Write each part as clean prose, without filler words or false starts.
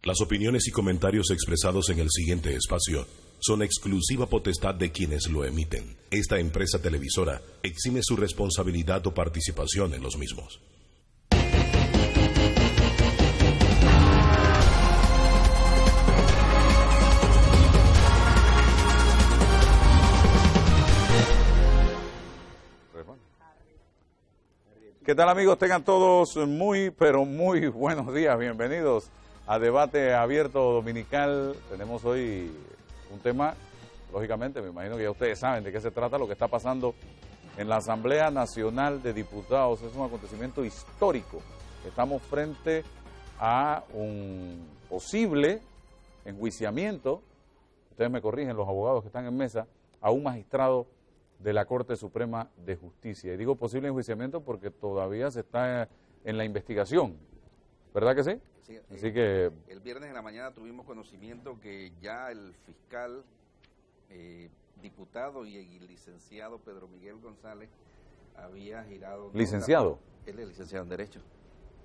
Las opiniones y comentarios expresados en el siguiente espacio son exclusiva potestad de quienes lo emiten. Esta empresa televisora exime su responsabilidad o participación en los mismos. ¿Qué tal, amigos? Tengan todos muy, pero muy buenos días. Bienvenidos a Debate Abierto Dominical. Tenemos hoy un tema, lógicamente, me imagino que ya ustedes saben de qué se trata, lo que está pasando en la Asamblea Nacional de Diputados. Es un acontecimiento histórico. Estamos frente a un posible enjuiciamiento, ustedes me corrigen, los abogados que están en mesa, a un magistrado de la Corte Suprema de Justicia. Y digo posible enjuiciamiento porque todavía se está en la investigación, ¿verdad que sí? Sí. Así que el viernes en la mañana tuvimos conocimiento que ya el fiscal, diputado y licenciado Pedro Miguel González había girado... ¿Licenciado? Él es licenciado en Derecho.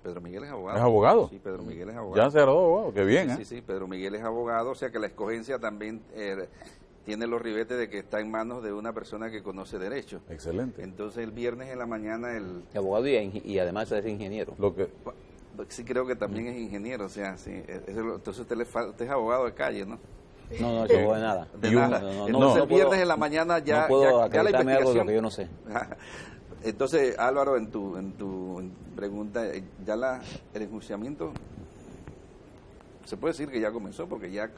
Pedro Miguel es abogado. ¿Es abogado? Sí, Pedro Miguel es abogado. Ya se graduó abogado, qué bien, sí, sí, Pedro Miguel es abogado, o sea que la escogencia también... tiene los ribetes de que está en manos de una persona que conoce derecho. Excelente. Entonces el viernes en la mañana el... Abogado y además es ingeniero. Lo que... Sí, creo que también es ingeniero, o sea, sí, entonces usted es abogado de calle, ¿no? No, yo de nada. De nada. Entonces el viernes en la mañana ya... No puedo ya la acreditarme algo de lo investigación... que yo no sé. Entonces, Álvaro, en tu pregunta, ya el enjuiciamiento, se puede decir que ya comenzó, porque ya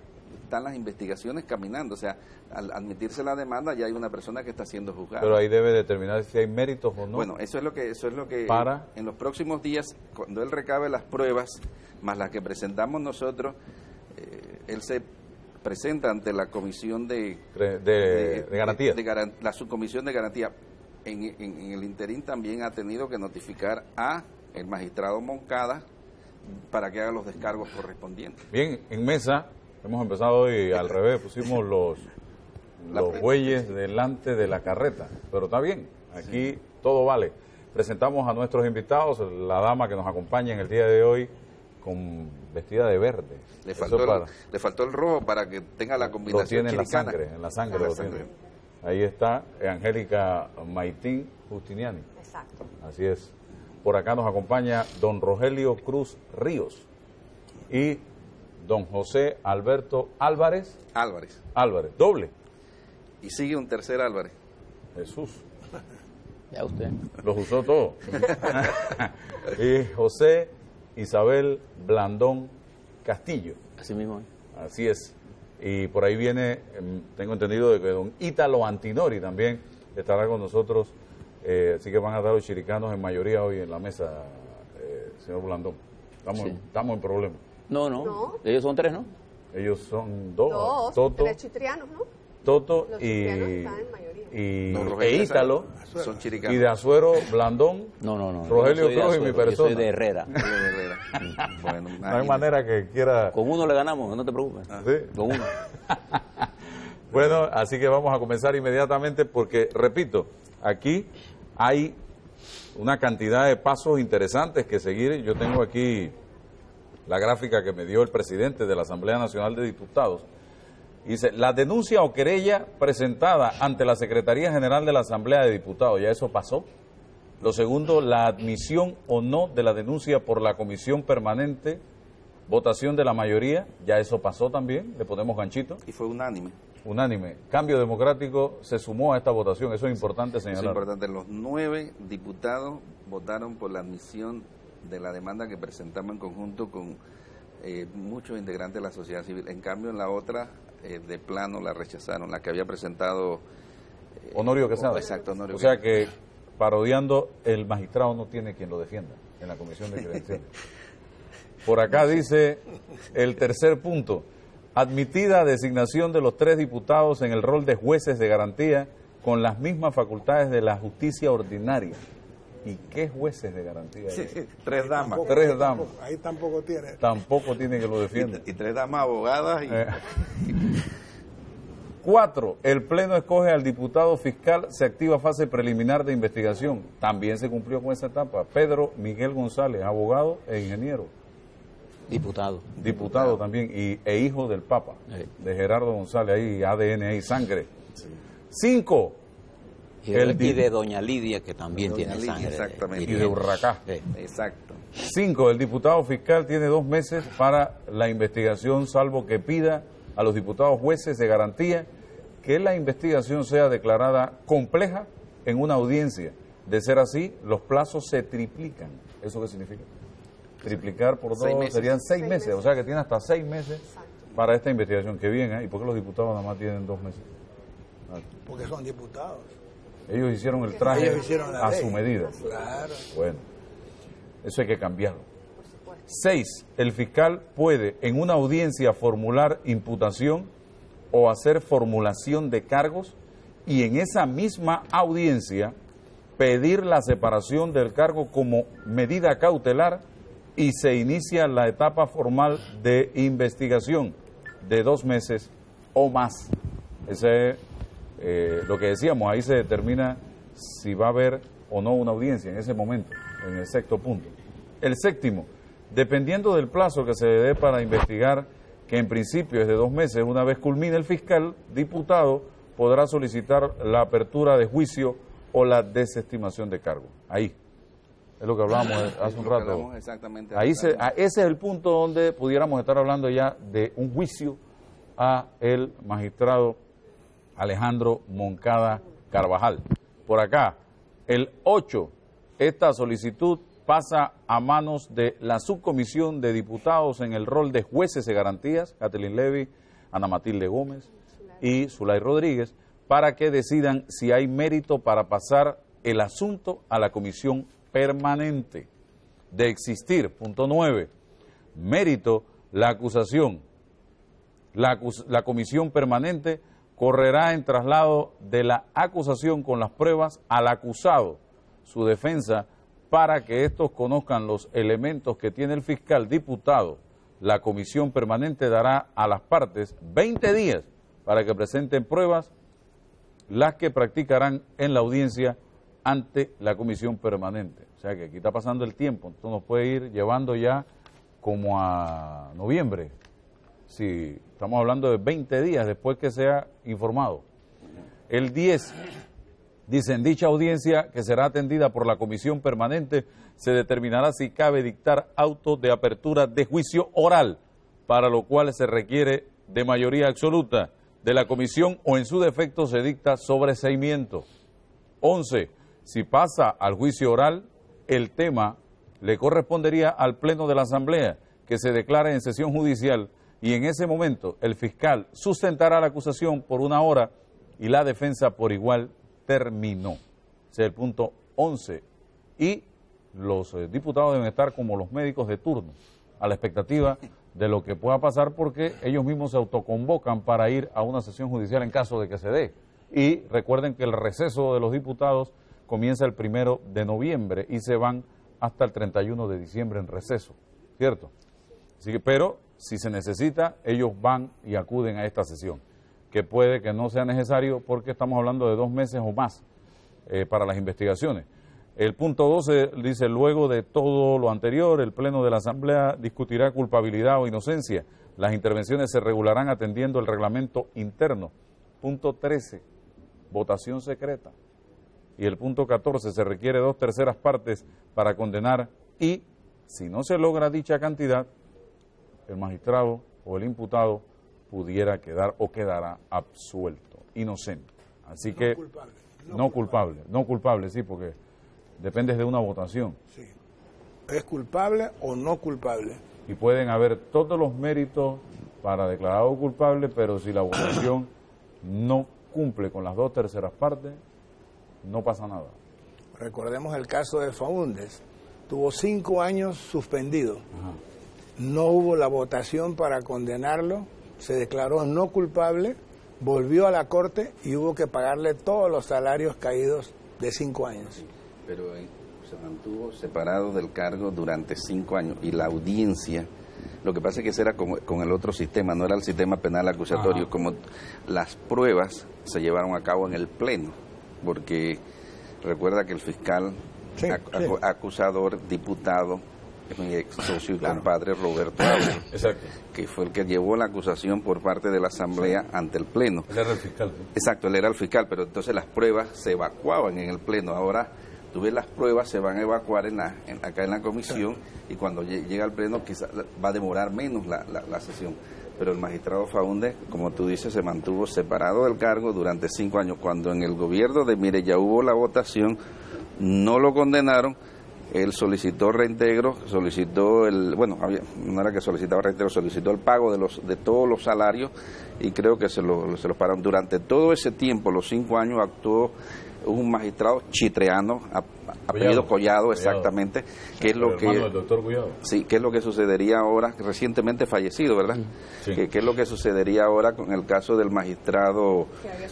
están las investigaciones caminando, o sea, al admitirse la demanda ya hay una persona que está siendo juzgada. Pero ahí debe determinar si hay méritos o no. Bueno, eso es lo que para en los próximos días, cuando él recabe las pruebas, más las que presentamos nosotros, él se presenta ante la comisión de garantía. La subcomisión de garantía. En el interín también ha tenido que notificar a el magistrado Moncada para que haga los descargos correspondientes. Bien, en mesa hemos empezado hoy al revés, pusimos los bueyes delante de la carreta, pero está bien, aquí sí, todo vale. Presentamos a nuestros invitados, la dama que nos acompaña en el día de hoy con vestida de verde. Le faltó el rojo para que tenga la combinación. Lo tiene chiricana. en la sangre lo tiene. Ahí está Angélica Maitín Justiniani. Exacto. Así es. Por acá nos acompaña don Rogelio Cruz Ríos y don José Alberto Álvarez. Álvarez, doble. Y sigue un tercer Álvarez. Jesús. Ya usted. Los usó todos. Y José Isabel Blandón Castillo. Así mismo. Así es. Y por ahí viene, tengo entendido de que don Ítalo Antinori también estará con nosotros. Así que van a estar los chiricanos en mayoría hoy en la mesa, señor Blandón. Estamos en problemas. No. Ellos son tres, ¿no? Ellos son dos. Tres chitrianos, ¿no? Toto los chitrianos están en mayoría. E Ítalo. Son chiricanos. Y de Azuero, Blandón. No. Rogelio Cruz y mi persona. Yo soy de Herrera. Bueno, no hay manera que quiera... Con uno le ganamos, no te preocupes. ¿Sí? Con uno. Bueno, así que vamos a comenzar inmediatamente porque, repito, aquí hay una cantidad de pasos interesantes que seguir. Yo tengo aquí la gráfica que me dio el presidente de la Asamblea Nacional de Diputados. Dice, la denuncia o querella presentada ante la Secretaría General de la Asamblea de Diputados, ¿ya eso pasó? Lo segundo, la admisión o no de la denuncia por la Comisión Permanente, votación de la mayoría, ¿ya eso pasó también? ¿Le ponemos ganchito? Y fue unánime. Unánime. Cambio Democrático se sumó a esta votación, eso es importante señalar. Eso es importante, los 9 diputados votaron por la admisión de la demanda que presentamos en conjunto con muchos integrantes de la sociedad civil. En cambio, en la otra, de plano la rechazaron, la que había presentado... Honorio Quesada. Exacto, Honorio. O sea que, parodiando, el magistrado no tiene quien lo defienda en la Comisión de Credenciales. Por acá dice el tercer punto, admitida designación de los 3 diputados en el rol de jueces de garantía con las mismas facultades de la justicia ordinaria. ¿Y qué jueces de garantía hay? Sí, 3 damas. 3 damas. Ahí tampoco tiene. Tampoco tiene que lo defienda. Y 3 damas abogadas. 4. El Pleno escoge al diputado fiscal, se activa fase preliminar de investigación. También se cumplió con esa etapa. Pedro Miguel González, abogado e ingeniero. Diputado también, e hijo del Papa, de Gerardo González, ahí ADN, ahí sangre. 5. Y de doña Lidia, que también tiene sangre. Exactamente. Y de Urracá. Exacto. 5. El diputado fiscal tiene 2 meses para la investigación, salvo que pida a los diputados jueces de garantía que la investigación sea declarada compleja en una audiencia. De ser así, los plazos se triplican. ¿Eso qué significa? Triplicar por 2 serían 6 meses. O sea que tiene hasta 6 meses para esta investigación. Que bien, ¿eh? ¿Y por qué los diputados nada más tienen 2 meses? Porque son diputados. Ellos hicieron el traje a su medida. Claro. Bueno, eso hay que cambiarlo. 6. El fiscal puede en una audiencia formular imputación o hacer formulación de cargos y en esa misma audiencia pedir la separación del cargo como medida cautelar y se inicia la etapa formal de investigación de 2 meses o más. Ese es lo que decíamos, ahí se determina si va a haber o no una audiencia en ese momento, en el 6º punto. El 7º, dependiendo del plazo que se dé para investigar, que en principio es de 2 meses, una vez culmine el fiscal, diputado podrá solicitar la apertura de juicio o la desestimación de cargo. Ahí. Es lo que hablábamos hace un rato. Exactamente. Ahí ese es el punto donde pudiéramos estar hablando ya de un juicio a el magistrado Alejandro Moncada Carvajal. Por acá, el 8, esta solicitud pasa a manos de la subcomisión de diputados en el rol de jueces de garantías, Kathleen Levy, Ana Matilde Gómez y Zulay Rodríguez, para que decidan si hay mérito para pasar el asunto a la comisión permanente. De existir, punto 9, mérito, la acusación. La comisión permanente correrá en traslado de la acusación con las pruebas al acusado, su defensa, para que estos conozcan los elementos que tiene el fiscal diputado. La comisión permanente dará a las partes 20 días para que presenten pruebas, las que practicarán en la audiencia ante la comisión permanente. O sea que aquí está pasando el tiempo, entonces nos puede ir llevando ya como a noviembre. Si estamos hablando de 20 días después que sea informado. El 10, dice, en dicha audiencia, que será atendida por la comisión permanente, se determinará si cabe dictar auto de apertura de juicio oral, para lo cual se requiere de mayoría absoluta de la comisión o en su defecto se dicta sobreseimiento. 11, si pasa al juicio oral, el tema le correspondería al Pleno de la Asamblea, que se declare en sesión judicial, y en ese momento el fiscal sustentará la acusación por 1 hora y la defensa por igual terminó. Ese es el punto 11. Y los diputados deben estar como los médicos de turno, a la expectativa de lo que pueda pasar, porque ellos mismos se autoconvocan para ir a una sesión judicial en caso de que se dé. Y recuerden que el receso de los diputados comienza el 1 de noviembre y se van hasta el 31 de diciembre en receso, ¿cierto? Así que, pero si se necesita, ellos van y acuden a esta sesión, que puede que no sea necesario porque estamos hablando de 2 meses o más para las investigaciones. El punto 12 dice, luego de todo lo anterior, el Pleno de la Asamblea discutirá culpabilidad o inocencia. Las intervenciones se regularán atendiendo el reglamento interno. Punto 13, votación secreta. Y el punto 14, se requiere 2/3 partes para condenar y, si no se logra dicha cantidad, el magistrado o el imputado pudiera quedar o quedará absuelto, inocente. Así No que culpable. no culpable, sí, porque depende de una votación. Sí. ¿Es culpable o no culpable? Y pueden haber todos los méritos para declararlo culpable, pero si la votación no cumple con las 2/3 partes, no pasa nada. Recordemos el caso de Faúndez. Tuvo 5 años suspendido. Ajá. No hubo la votación para condenarlo, se declaró no culpable, volvió a la corte y hubo que pagarle todos los salarios caídos de 5 años. Pero se mantuvo separado del cargo durante 5 años y la audiencia, lo que pasa es que ese era con el otro sistema, no era el sistema penal acusatorio. Ajá. Como las pruebas se llevaron a cabo en el Pleno, porque recuerda que el fiscal, acusador, diputado, mi ex socio y compadre Roberto Álvarez, que fue el que llevó la acusación por parte de la Asamblea ante el Pleno. Él era el fiscal. ¿Sí? Exacto, él era el fiscal, pero entonces las pruebas se evacuaban en el Pleno. Ahora, tú ves, las pruebas se van a evacuar acá en la comisión, y cuando llega al Pleno quizás va a demorar menos la sesión. Pero el magistrado Faúndez, como tú dices, se mantuvo separado del cargo durante 5 años. Cuando en el gobierno de Mire ya hubo la votación, no lo condenaron. Él solicitó reintegro, solicitó no era que solicitaba reintegro, solicitó el pago de todos los salarios, y creo que se lo pararon. Durante todo ese tiempo, los 5 años, actuó un magistrado chitreano, apellido Collado, exactamente, que es lo que del doctor Collado. Sí, que es lo que sucedería ahora, recientemente fallecido, ¿verdad? Sí. ¿Qué es lo que sucedería ahora con el caso del magistrado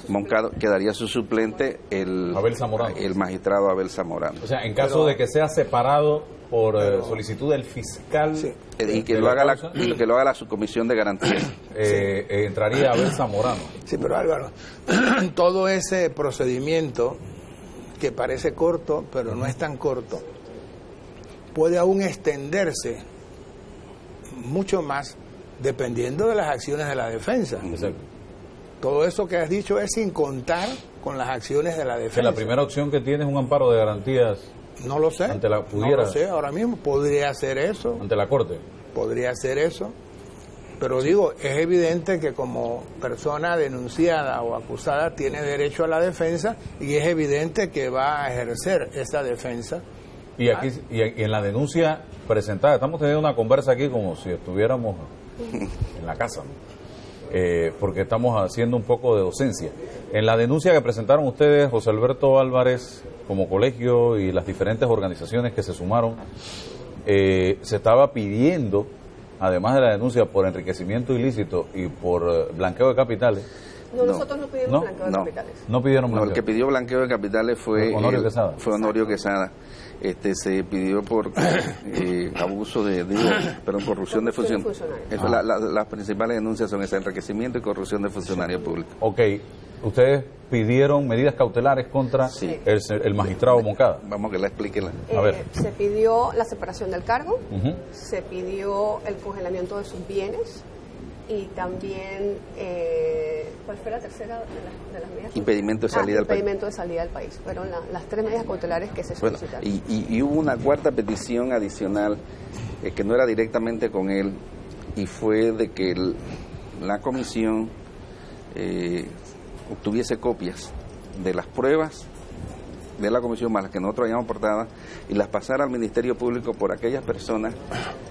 Moncada? Quedaría su suplente el magistrado Abel Zamorano. O sea, en caso de que sea separado por solicitud del fiscal, y que lo haga la subcomisión de garantías, entraría Abel Zamorano. Sí, pero Álvaro, todo ese procedimiento que parece corto, pero no es tan corto, puede aún extenderse mucho más dependiendo de las acciones de la defensa. Exacto. Todo eso que has dicho es sin contar con las acciones de la defensa. Que la primera opción que tiene es un amparo de garantías. No lo sé. No lo sé ahora mismo. Podría hacer eso. Ante la Corte. Podría hacer eso. Pero digo, es evidente que como persona denunciada o acusada tiene derecho a la defensa, y es evidente que va a ejercer esa defensa. Y aquí y en la denuncia presentada, estamos teniendo una conversa aquí como si estuviéramos en la casa, ¿no? Porque estamos haciendo un poco de docencia. En la denuncia que presentaron ustedes, José Alberto Álvarez, como colegio y las diferentes organizaciones que se sumaron, se estaba pidiendo, además de la denuncia por enriquecimiento ilícito y por blanqueo de capitales. No, nosotros no pedimos blanqueo de capitales. No pidieron blanqueo. El que pidió blanqueo de capitales fue Honorio Quesada. Fue Honorio Quesada. Se pidió por abuso corrupción de función. Las principales denuncias son ese: enriquecimiento y corrupción de funcionarios públicos. Ok, ustedes pidieron medidas cautelares contra el magistrado Moncada. Vamos que la expliquen. A ver. Se pidió la separación del cargo, se pidió el congelamiento de sus bienes, y también, ¿cuál fue la tercera de las medidas? Impedimento de salida del país. Impedimento de salida del país. Fueron las 3 medidas cautelares que se solicitaron. Y hubo una cuarta petición adicional que no era directamente con él, y fue de que la comisión obtuviese copias de las pruebas de la comisión, más las que nosotros hayamos aportado, y las pasara al Ministerio Público por aquellas personas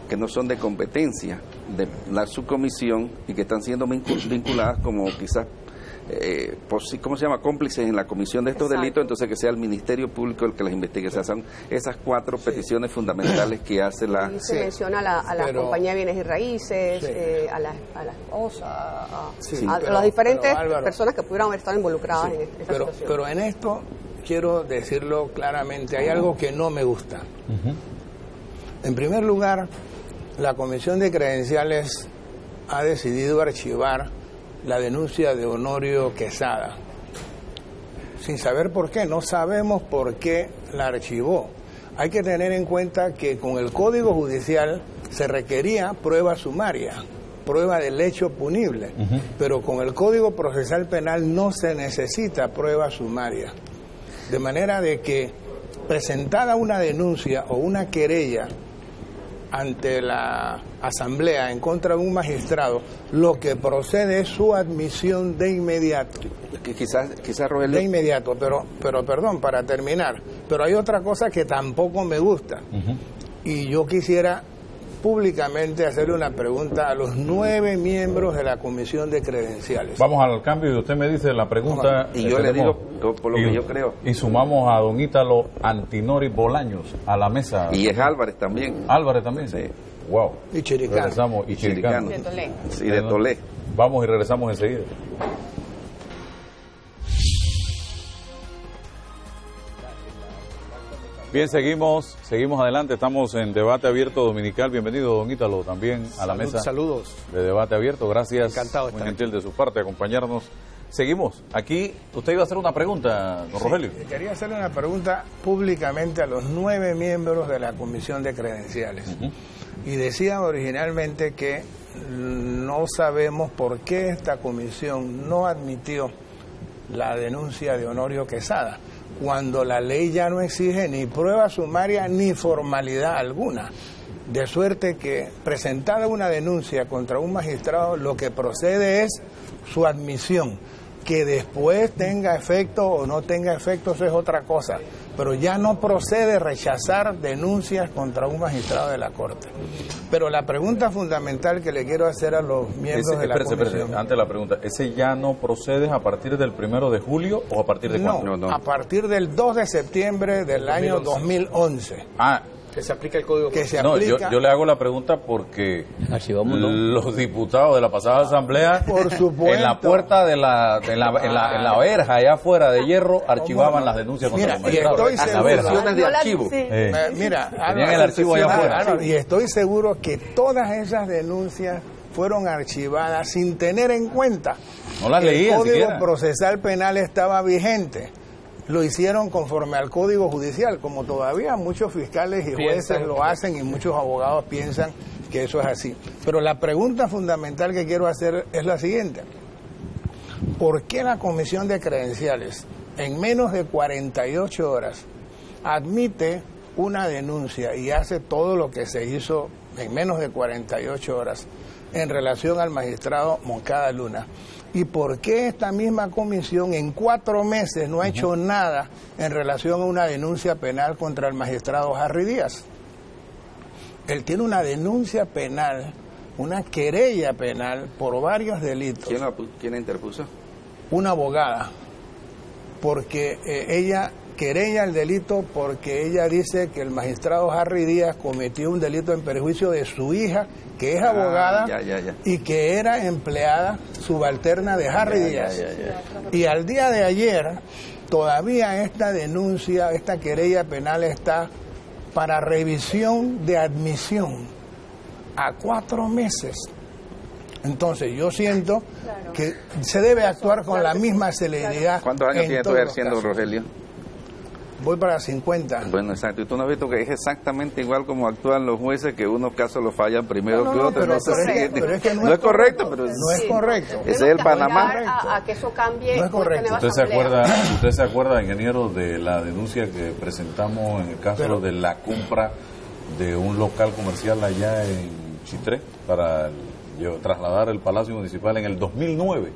que no son de competencia de la subcomisión y que están siendo vinculadas como quizás ¿cómo se llama? Cómplices en la comisión de estos delitos. Entonces que sea el Ministerio Público el que las investigue. O sea, son esas 4 peticiones fundamentales que hace la... Se menciona a la compañía de bienes y raíces, a la esposa, a las diferentes personas que pudieran haber estado involucradas en esta situación. Pero en esto quiero decirlo claramente, hay algo que no me gusta. En primer lugar, la Comisión de Credenciales ha decidido archivar la denuncia de Honorio Quesada, sin saber por qué. No sabemos por qué la archivó. Hay que tener en cuenta que con el Código Judicial se requería prueba sumaria, prueba del hecho punible, pero con el Código Procesal Penal no se necesita prueba sumaria. De manera de que, presentada una denuncia o una querella ante la Asamblea en contra de un magistrado, lo que procede es su admisión de inmediato. Quizás Rogelio... De inmediato, pero perdón, para terminar, pero hay otra cosa que tampoco me gusta, y yo quisiera públicamente hacerle una pregunta a los 9 miembros de la Comisión de Credenciales. Vamos al cambio y usted me dice la pregunta. Y yo le digo por lo que yo creo. Y sumamos a don Ítalo Antinori Bolaños a la mesa. Y es Álvarez también. Álvarez también. Sí. Wow. Y Chiricano. Regresamos. Y Chiricano. De Tolé. Sí, de Tolé. Vamos y regresamos enseguida. Bien, seguimos adelante, estamos en Debate Abierto Dominical. Bienvenido, don Ítalo, también a la mesa saludos de Debate Abierto. Gracias, encantado de muy estar gentil de su parte, acompañarnos Seguimos. Aquí usted iba a hacer una pregunta, don Rogelio. Quería hacerle una pregunta públicamente a los 9 miembros de la Comisión de Credenciales. Y decían originalmente que no sabemos por qué esta comisión no admitió la denuncia de Honorio Quesada, cuando la ley ya no exige ni prueba sumaria ni formalidad alguna. De suerte que presentada una denuncia contra un magistrado, lo que procede es su admisión. Que después tenga efecto o no tenga efecto, eso es otra cosa. Pero ya no procede rechazar denuncias contra un magistrado de la Corte. Pero la pregunta fundamental que le quiero hacer a los miembros de la comisión... Antes de la pregunta, ¿ese ya no procede a partir del 1 de julio o a partir de cuándo? No, a partir del 2 de septiembre del año 2011. Que se aplica el código. Que se no, aplica... yo le hago la pregunta porque los diputados de la pasada asamblea, por supuesto, en la puerta de en la verja allá afuera de hierro, archivaban las denuncias contra los magistrados. Y estoy seguro, de archivo. Mira, tenían el archivo allá afuera. Y estoy seguro que todas esas denuncias fueron archivadas sin tener en cuenta no las que leían el Código siquiera. Procesal Penal estaba vigente. Lo hicieron conforme al Código Judicial, como todavía muchos fiscales y jueces lo hacen y muchos abogados piensan que eso es así. Pero la pregunta fundamental que quiero hacer es la siguiente. ¿Por qué la Comisión de Credenciales en menos de 48 horas admite una denuncia y hace todo lo que se hizo en menos de 48 horas en relación al magistrado Moncada Luna? ¿Y por qué esta misma comisión en 4 meses no ha hecho nada en relación a una denuncia penal contra el magistrado Harry Díaz? Él tiene una denuncia penal, una querella penal por varios delitos. ¿Quién la interpuso? Una abogada, porque ella querella el delito porque ella dice que el magistrado Harry Díaz cometió un delito en perjuicio de su hija, que es abogada y que era empleada subalterna de Harry Díaz. Y al día de ayer, todavía esta denuncia, esta querella penal está para revisión de admisión a 4 meses. Entonces yo siento que se debe actuar con la misma celeridad. ¿Cuántos años tiene tú ejerciendo, Rogelio? Voy para 50. Bueno, exacto. Y tú no has visto que es exactamente igual como actúan los jueces, que unos casos los fallan primero que otros. Pero es que no es correcto. Pero no es correcto. Ese es el Panamá. A que eso cambie. No es correcto. ¿Usted se acuerda, ingeniero, de la denuncia que presentamos en el caso de la compra de un local comercial allá en Chitré para trasladar el Palacio Municipal en el 2009?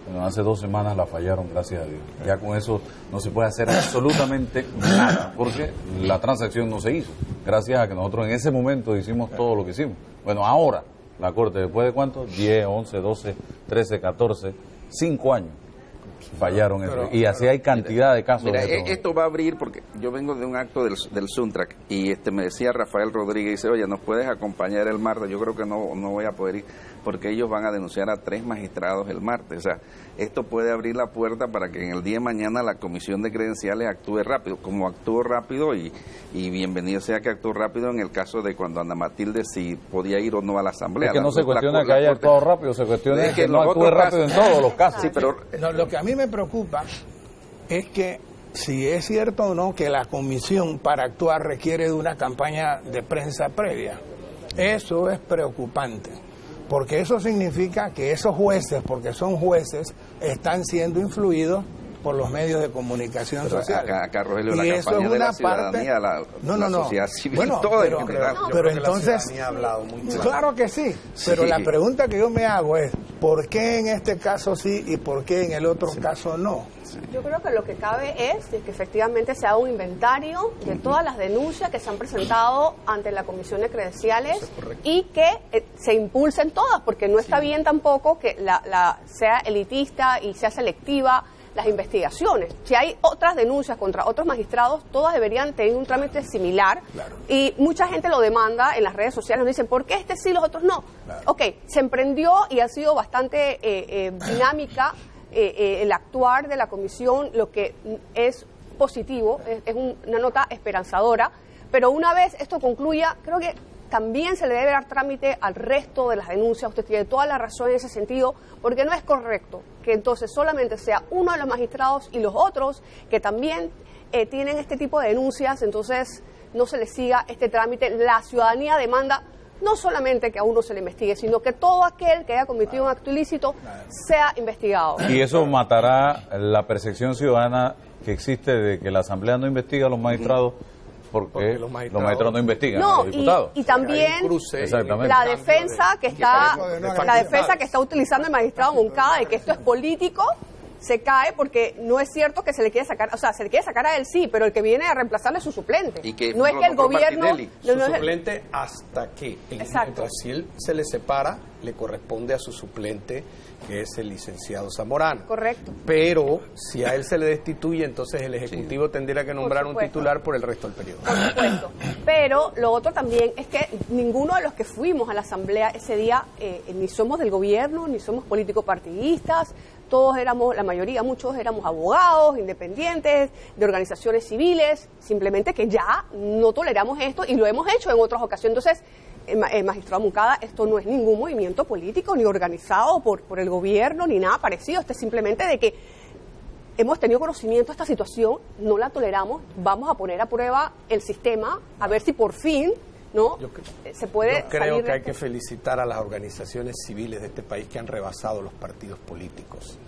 Bueno, hace 2 semanas la fallaron, gracias a Dios. Ya con eso no se puede hacer absolutamente nada, porque la transacción no se hizo, gracias a que nosotros en ese momento hicimos todo lo que hicimos. Bueno, ahora la Corte, después de ¿cuánto? 10, 11, 12, 13, 14, 5 años fallaron eso. Y así hay cantidad de casos. Mira, esto va a abrir, porque yo vengo de un acto del Suntrack y me decía Rafael Rodríguez, dice, oye, ¿nos puedes acompañar el martes? Yo creo que no voy a poder ir, porque ellos van a denunciar a 3 magistrados el martes. O sea, esto puede abrir la puerta para que en el día de mañana la Comisión de Credenciales actúe rápido, como actuó rápido, y bienvenido sea que actuó rápido en el caso de cuando Ana Matilde si podía ir o no a la Asamblea. Es que no se cuestiona que haya actuado rápido, se cuestiona que no actúe rápido en todos los casos. Sí, pero lo que a mí me preocupa es que si es cierto o no que la comisión para actuar requiere de una campaña de prensa previa. Eso es preocupante, porque eso significa que esos jueces, porque son jueces, están siendo influidos por los medios de comunicación social. Acá Rogelio, y la eso campaña es de la una ciudadanía, la sociedad civil, bueno, todo en general. Pero entonces, ha hablado mucho. Claro que sí, pero la pregunta que yo me hago es, ¿por qué en este caso sí y por qué en el otro caso no? Yo creo que lo que cabe es que efectivamente se haga un inventario de todas las denuncias que se han presentado ante la Comisión de Credenciales y que se impulsen todas, porque no está bien tampoco que sea elitista y sea selectiva las investigaciones. Si hay otras denuncias contra otros magistrados, todas deberían tener un trámite similar. Claro. Y mucha gente lo demanda en las redes sociales, nos dicen, ¿por qué este sí, los otros no? Claro. Ok, se emprendió y ha sido bastante dinámica el actuar de la comisión, lo que es positivo, es una nota esperanzadora, pero una vez esto concluya, creo que también se le debe dar trámite al resto de las denuncias. Usted tiene toda la razón en ese sentido, porque no es correcto que entonces solamente sea uno de los magistrados y los otros que también tienen este tipo de denuncias, entonces no se les siga este trámite. La ciudadanía demanda no solamente que a uno se le investigue, sino que todo aquel que haya cometido un acto ilícito sea investigado. Y eso matará la percepción ciudadana que existe de que la Asamblea no investiga a los magistrados porque los magistrados no investigan a los diputados. Y también la defensa que está utilizando el magistrado Moncada de que esto es político se cae porque no es cierto que se le quiere sacar, o sea, se le quiere sacar a él sí, pero el que viene a reemplazarle es su suplente. Y que no es que el gobierno... Su suplente hasta que, mientras si él se le separa, le corresponde a su suplente, que es el licenciado Zamorano. Correcto. Pero si a él se le destituye, entonces el Ejecutivo tendría que nombrar un titular por el resto del periodo. Por supuesto. Pero lo otro también es que ninguno de los que fuimos a la Asamblea ese día ni somos del gobierno, ni somos políticos partidistas. Todos éramos, la mayoría, muchos éramos abogados, independientes, de organizaciones civiles, simplemente que ya no toleramos esto y lo hemos hecho en otras ocasiones. Entonces, magistrado Moncada, esto no es ningún movimiento político ni organizado por el gobierno ni nada parecido. Esto es simplemente de que hemos tenido conocimiento de esta situación, no la toleramos, vamos a poner a prueba el sistema, a ver si por fin se puede. Yo creo que hay que felicitar a las organizaciones civiles de este país que han rebasado los partidos políticos.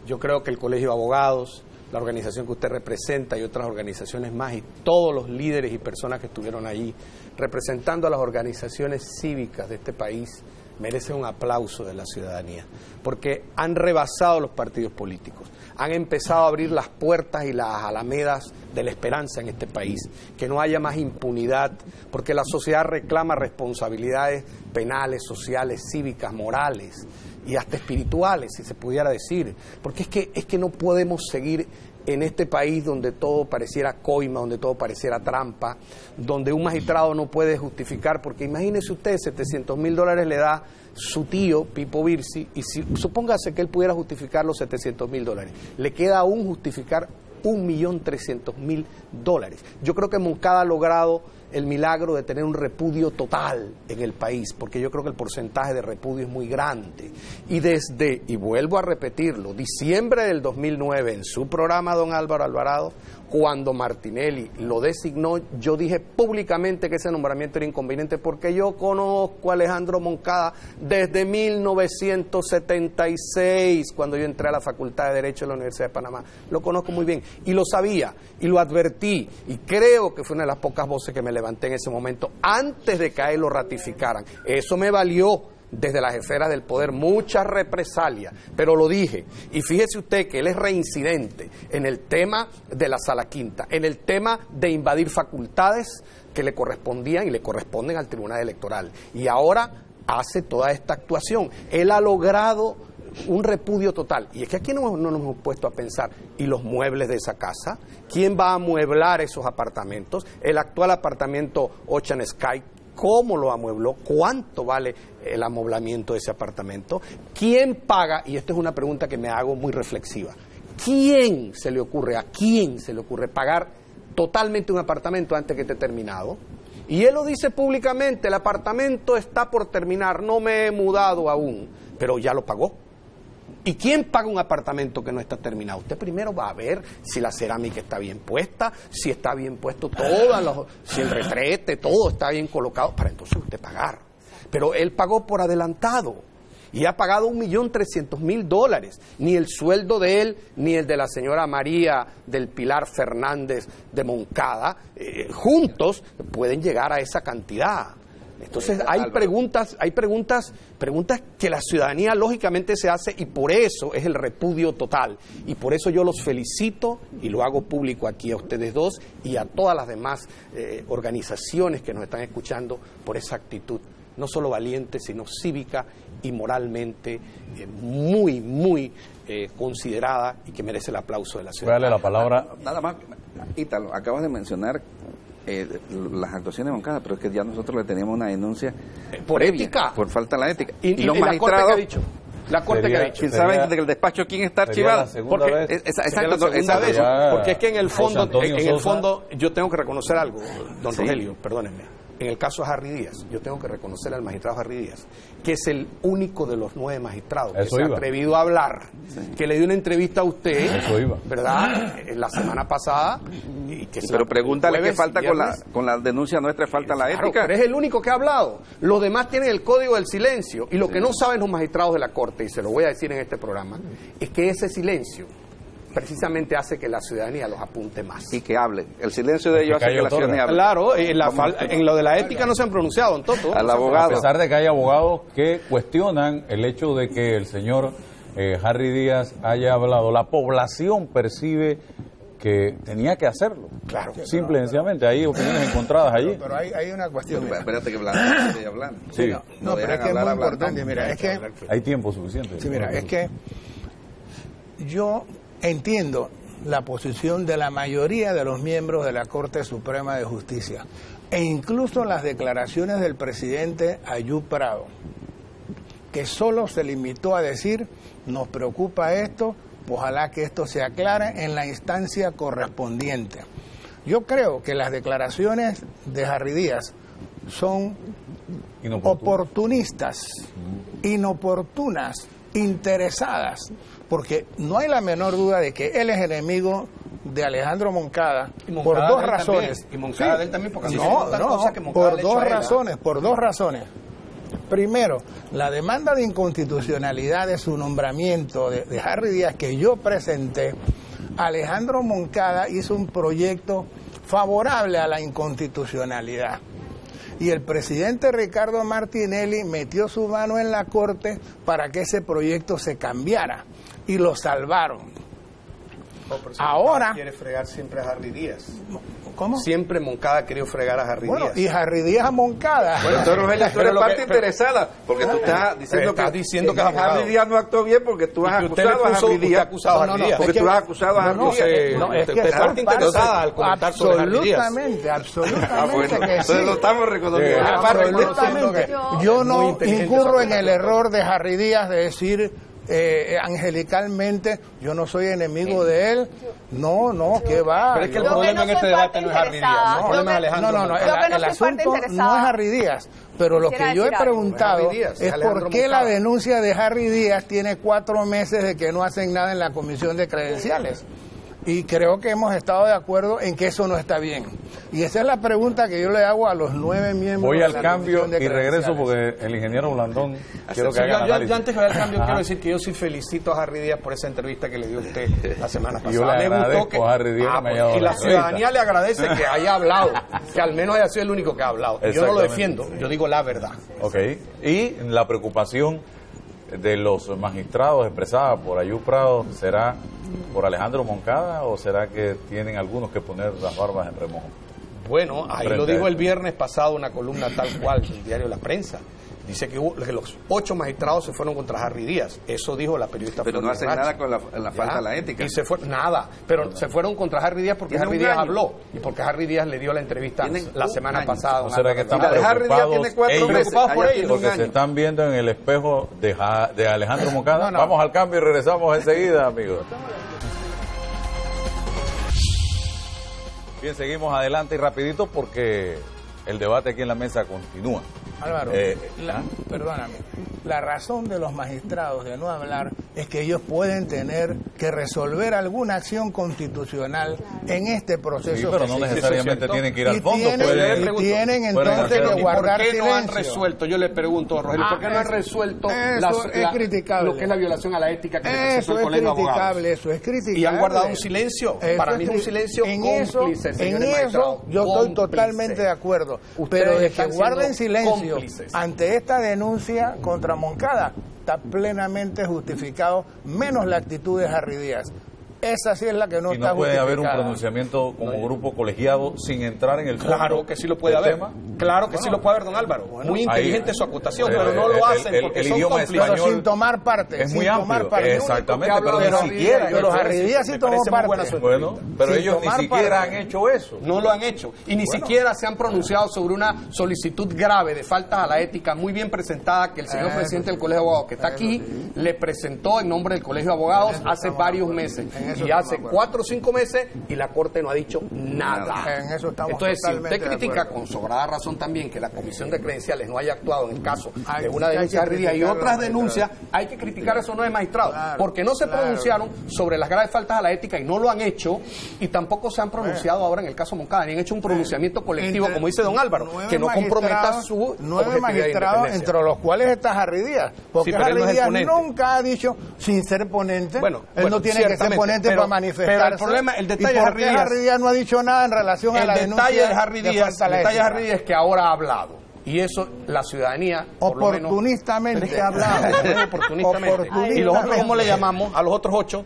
Yo creo que el Colegio de Abogados, la organización que usted representa y otras organizaciones más, y todos los líderes y personas que estuvieron allí representando a las organizaciones cívicas de este país, merecen un aplauso de la ciudadanía, porque han rebasado los partidos políticos, han empezado a abrir las puertas y las alamedas de la esperanza en este país, que no haya más impunidad, porque la sociedad reclama responsabilidades penales, sociales, cívicas, morales y hasta espirituales, si se pudiera decir, porque es que no podemos seguir en este país donde todo pareciera coima, donde todo pareciera trampa, donde un magistrado no puede justificar, porque imagínese usted, $700,000 le da su tío, Pipo Virsi, y supóngase que él pudiera justificar los $700,000, le queda aún justificar $1.300.000. Yo creo que Moncada ha logrado el milagro de tener un repudio total en el país, porque yo creo que el porcentaje de repudio es muy grande. Y y vuelvo a repetirlo, diciembre del 2009, en su programa, don Álvaro Alvarado, cuando Martinelli lo designó, yo dije públicamente que ese nombramiento era inconveniente, porque yo conozco a Alejandro Moncada desde 1976, cuando yo entré a la Facultad de Derecho de la Universidad de Panamá. Lo conozco muy bien, y lo sabía, y lo advertí, y creo que fue una de las pocas voces que me levanté en ese momento, antes de que a él lo ratificaran. Eso me valió desde las esferas del poder muchas represalias, pero lo dije. Y fíjese usted que él es reincidente en el tema de la Sala Quinta, en el tema de invadir facultades que le correspondían y le corresponden al Tribunal Electoral. Y ahora hace toda esta actuación. Él ha logrado un repudio total. Y es que aquí no nos hemos puesto a pensar, ¿y los muebles de esa casa? ¿Quién va a amueblar esos apartamentos? El actual apartamento Ocean Sky, ¿cómo lo amuebló? ¿Cuánto vale el amoblamiento de ese apartamento? ¿Quién paga? Y esta es una pregunta que me hago muy reflexiva. ¿A quién se le ocurre pagar totalmente un apartamento antes que esté terminado? Y él lo dice públicamente, el apartamento está por terminar, no me he mudado aún, pero ya lo pagó. ¿Y quién paga un apartamento que no está terminado? Usted primero va a ver si la cerámica está bien puesta, si está bien puesto si el retrete, todo está bien colocado, para entonces usted pagar. Pero él pagó por adelantado y ha pagado $1.300.000. Ni el sueldo de él, ni el de la señora María del Pilar Fernández de Moncada, juntos pueden llegar a esa cantidad. Entonces hay preguntas que la ciudadanía lógicamente se hace, y por eso es el repudio total, y por eso yo los felicito y lo hago público aquí a ustedes dos y a todas las demás organizaciones que nos están escuchando por esa actitud, no solo valiente sino cívica y moralmente muy, muy considerada, y que merece el aplauso de la ciudadanía. Voy a darle la palabra. Nada más, Ítalo, acabas de mencionar las actuaciones de Moncada, pero es que ya nosotros le teníamos una denuncia por previa, ética, por falta de la ética, y los magistrados, la Corte que ha dicho, ¿saben del despacho quién está archivado? Porque es que en el fondo yo tengo que reconocer algo, don Rogelio, perdónenme, en el caso de Harry Díaz, yo tengo que reconocer al magistrado Harry Díaz, que es el único de los 9 magistrados que se ha atrevido a hablar, que le dio una entrevista a usted, ¿verdad?, la semana pasada. Y que pero pregúntale qué falta con la denuncia nuestra, falta la ética. Pero es el único que ha hablado. Los demás tienen el código del silencio. Y lo que no saben los magistrados de la Corte, y se lo voy a decir en este programa, es que ese silencio precisamente hace que la ciudadanía los apunte más. Y que hablen. El silencio de ellos hace que la ciudadanía hable. Claro, en lo de la ética no se han pronunciado, don Toto. Al abogado. A pesar de que hay abogados que cuestionan el hecho de que el señor Harry Díaz haya hablado, la población percibe que tenía que hacerlo. Claro. Simple y sencillamente. Hay opiniones encontradas allí. Pero hay una cuestión. Espérate que Blandón quiere hablar. Sí. No, pero es que es muy importante. Mira, es que hay tiempo suficiente. Sí, mira, es que yo entiendo la posición de la mayoría de los miembros de la Corte Suprema de Justicia e incluso las declaraciones del presidente Ayub Prado, que solo se limitó a decir: nos preocupa esto, ojalá que esto se aclare en la instancia correspondiente. Yo creo que las declaraciones de Harry Díaz son oportunistas, inoportunas, interesadas, porque no hay la menor duda de que él es enemigo de Alejandro Moncada por dos razones. Y Moncada de él también, porque por dos razones. Primero, la demanda de inconstitucionalidad de su nombramiento de Harry Díaz que yo presenté, Alejandro Moncada hizo un proyecto favorable a la inconstitucionalidad. Y el presidente Ricardo Martinelli metió su mano en la Corte para que ese proyecto se cambiara. Y lo salvaron. Ahora quiere fregar siempre a Harry Díaz. ¿Cómo? Siempre Moncada ha querido fregar a Harry Díaz. Y Harry Díaz a Moncada. Bueno, entonces, Rogelio, tú eres parte interesada, porque tú estás diciendo que Harry Díaz no actuó bien porque tú has acusado a Harry Díaz. Porque tú has acusado a Harry Díaz. No, es que es parte interesada al comentar sobre Harry Díaz. Absolutamente que sí. Entonces lo estamos reconociendo. Absolutamente. Yo no incurro en el error de Harry Díaz de decir angelicalmente, yo no soy enemigo de él. No, ¿qué va? Pero es que el problema en este debate no es Harry Díaz, el problema es Alejandro. No, el asunto no es Harry Díaz, pero lo que yo he preguntado es por qué la denuncia de Harry Díaz tiene 4 meses de que no hacen nada en la comisión de credenciales. Y creo que hemos estado de acuerdo en que eso no está bien. Y esa es la pregunta que yo le hago a los 9 miembros. Voy al cambio y regreso porque el ingeniero Blandón quiero que haga análisis. Yo antes de ver el cambio quiero decir que yo sí felicito a Harry Díaz por esa entrevista que le dio usted la semana pasada. Yo le agradezco a Harry Díaz que me haya dado y la ciudadanía le agradece que haya hablado, que al menos haya sido el único que ha hablado. Yo no lo defiendo, yo digo la verdad. Ok, y la preocupación de los magistrados expresada por Ayub Prado, ¿será por Alejandro Moncada o será que tienen algunos que poner las barbas en remojo? Bueno, ahí lo dijo el viernes pasado una columna tal cual del diario La Prensa. Dice que los 8 magistrados se fueron contra Harry Díaz. Eso dijo la periodista. Pero no hacen nada con la falta de la ética. Y se fue nada. Pero se fueron contra Harry Díaz porque Harry Díaz habló y porque Harry Díaz le dio la entrevista la semana pasada. ¿O será que están preocupados por ellos? Porque se están viendo en el espejo de Alejandro Moncada. Vamos al cambio y regresamos enseguida, amigos. Bien, seguimos adelante y rapidito porque el debate aquí en la mesa continúa. Álvaro, perdóname, la razón de los magistrados de no hablar es que ellos pueden tener que resolver alguna acción constitucional en este proceso. Sí, pero no necesariamente tienen que ir al fondo. Tienen entonces que guardar silencio. ¿Por qué no han resuelto? Yo le pregunto, Rogelio, ¿por qué no han resuelto lo que es la violación a la ética que presentó el Colegio de Abogados? Eso es criticable. Y han guardado un silencio. Para mí es un silencio cómplice, señores magistrados. Yo estoy totalmente de acuerdo. Pero de que guarden silencio ante esta denuncia contra Moncada está plenamente justificado, menos la actitud de Harry Díaz. Esa sí es la que no está justificada. ¿Y no puede haber un pronunciamiento como grupo colegiado sin entrar en el fondo? Claro que sí lo puede haber. Claro que sí lo puede haber, don Álvaro. Muy inteligente su acotación, pero no lo hacen porque el son idioma cómplices. Pero sin tomar parte. Es muy amplio. Exactamente, pero ni siquiera. Pero Harry Díaz sí tomó parte. Bueno, pero ellos ni siquiera han hecho eso. No lo han hecho. Y ni siquiera se han pronunciado sobre una solicitud grave de faltas a la ética muy bien presentada que el señor presidente del Colegio de Abogados, que está aquí, le presentó en nombre del Colegio de Abogados hace varios meses. Y hace 4 o 5 meses y la Corte no ha dicho nada. En eso estamos. Entonces, si usted critica con sobrada razón razón también que la Comisión de Credenciales no haya actuado en el caso de una denuncia de Jarridías y otras denuncias, hay que criticar a esos 9 magistrados, porque no se pronunciaron sobre las graves faltas a la ética y no lo han hecho, y tampoco se han pronunciado ahora en el caso Moncada, ni han hecho un pronunciamiento colectivo, como dice don Álvaro, que no comprometa su 9 magistrados, entre los cuales está Jarridías, porque sí, Jarridías nunca ha dicho, sin ser ponente, él no tiene que ser ponente para manifestarse. Pero el problema, el detalle de Jarridías no ha dicho nada en relación a la denuncia de Jarridías es que ahora ha hablado. Y eso la ciudadanía oportunistamente ha hablado. Oportunistamente. ¿Y los otros cómo le llamamos? A los otros 8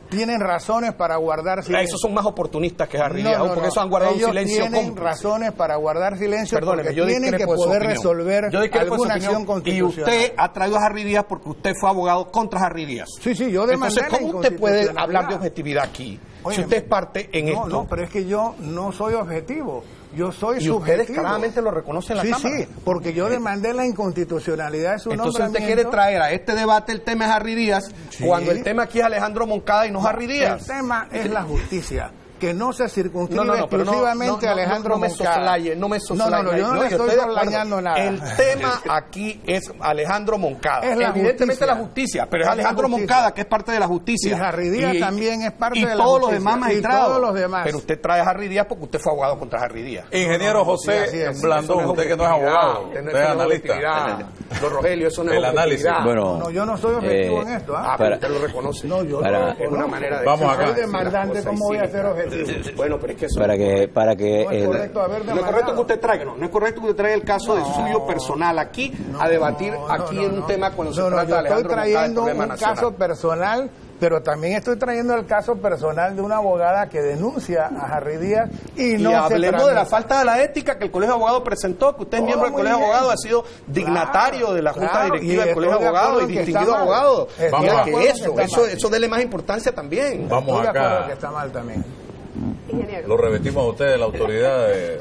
tienen razones para guardar silencio. Esos son más oportunistas que Jarridías, porque eso han guardado ellos silencio. Tienen razones para guardar silencio. Perdóneme, porque tienen que poder resolver alguna acción constitucional. Y usted ha traído a Jarridías porque usted fue abogado contra Jarridías. Sí, yo demandé. Entonces, ¿cómo usted puede hablar de objetividad aquí? Oye, si usted es parte en esto. No, pero es que yo no soy objetivo. Yo soy subjetivo. Y ustedes claramente lo reconocen en la Cámara. Sí, porque yo demandé la inconstitucionalidad de su nombramiento. Entonces usted quiere traer a este debate el tema de Jarridías, cuando el tema aquí es Alejandro Moncada y no Jarridías. El tema es la justicia, que no se circunscribe exclusivamente a Alejandro Moncada. No me soslaye. Yo no le estoy soslayando nada. El tema aquí es Alejandro Moncada. Evidentemente la justicia, pero es Alejandro Moncada, que es parte de la justicia. Y Jarridías también es parte de la justicia. Y todos los demás magistrados. Todos los demás. Pero usted trae a Jarridías porque usted fue abogado contra Jarridías. Ingeniero José Blandón, usted que no es abogado, usted es analista. Don Rogelio, eso no es el análisis. Bueno, yo no soy objetivo en esto. Pero usted lo reconoce. No, yo no. Es una manera de... Vamos acá. Soy demandante, ¿cómo voy a ser objetivo? Bueno, pero es que eso para que no es correcto no es correcto que usted traiga, no es correcto que usted traiga el caso de suyo personal aquí a debatir aquí en un tema cuando se trata de Alejandro Moncada. Estoy trayendo un caso personal, pero también estoy trayendo el caso personal de una abogada que denuncia a Jarridías y no hablemos de la falta de la ética que el Colegio de Abogados presentó, que usted es miembro del Colegio de Abogados, ha sido dignatario de la Junta Directiva del Colegio de Abogados y distinguido abogado. Eso dele más importancia también. Vamos acá. Que está mal también. Ingeniero. Lo repetimos a ustedes, la autoridad de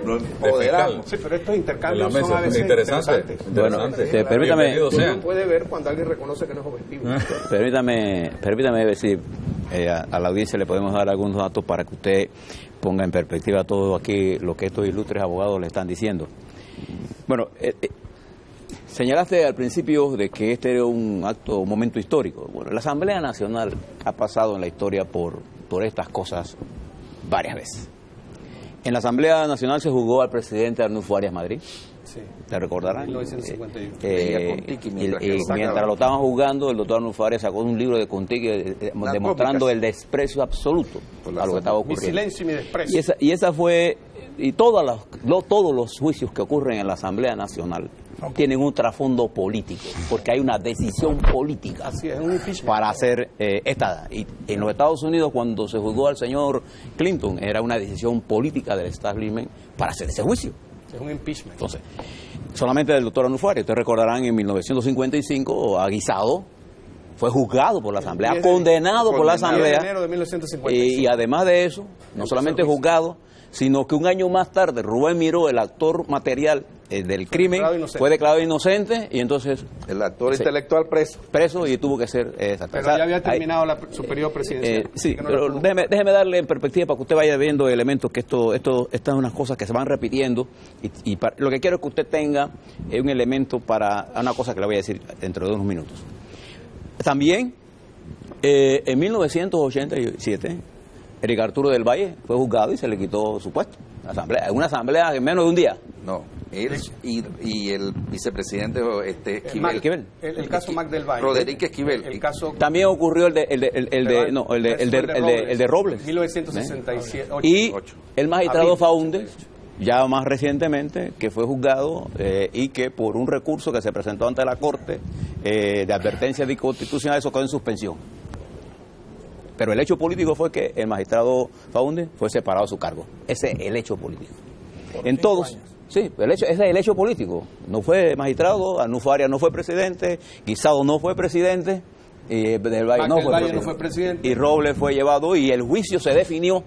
fiscal. Sí, pero estos intercambios son a veces interesantes. Bueno, permítame. Uno puede ver cuando alguien reconoce que no es objetivo. Permítame decir, a la audiencia le podemos dar algunos datos para que usted ponga en perspectiva todo aquí lo que estos ilustres abogados le están diciendo. Bueno, señalaste al principio de que este era un momento histórico. Bueno, la Asamblea Nacional ha pasado en la historia por estas cosas varias veces. En la Asamblea Nacional se juzgó al presidente Arnulfo Arias Madrid. Sí. ¿Te recordarán? 1951. Mientras lo estaban juzgando, el doctor Arnulfo Arias sacó un libro de Contiqui demostrando el desprecio absoluto a lo que estaba ocurriendo. Mi silencio y mi desprecio. Y esa fue... Y todos los juicios que ocurren en la Asamblea Nacional tienen un trasfondo político, porque hay una decisión política para hacer esta. Y en los Estados Unidos, cuando se juzgó al señor Clinton, era una decisión política del establishment para hacer ese juicio. Es un impeachment. Entonces, solamente del doctor Arnulfo Arias, ustedes recordarán en 1955, Aguisado fue juzgado por la Asamblea, condenado por la Asamblea. En enero de 1955. Y además de eso, no solamente juzgado, sino que un año más tarde Rubén Miró, el actor material del crimen, fue declarado inocente y entonces... El actor intelectual preso y tuvo que ser... pero ya había terminado su periodo presidencial. Sí, pero déjeme darle en perspectiva para que usted vaya viendo elementos que estas son unas cosas que se van repitiendo y lo que quiero es que usted tenga un elemento para una cosa que le voy a decir dentro de unos minutos. También, en 1987... Eric Arturo del Valle fue juzgado y se le quitó su puesto. Una asamblea en menos de un día. No, él y el vicepresidente Esquivel. El caso Mac del Valle. Roderick Esquivel. El caso también ocurrió el de Robles. 1967. Y el magistrado Faúndez, ya más recientemente, que fue juzgado y que por un recurso que se presentó ante la Corte de advertencia de inconstitucionalidad, eso quedó en suspensión. Pero el hecho político fue que el magistrado Faúndez fue separado de su cargo. Ese es el hecho político. En todos, sí, ese es el hecho político. No fue magistrado, Arnulfo Arias no fue presidente, Guisado no fue presidente, y del Valle no fue presidente. Y Robles fue llevado y el juicio se definió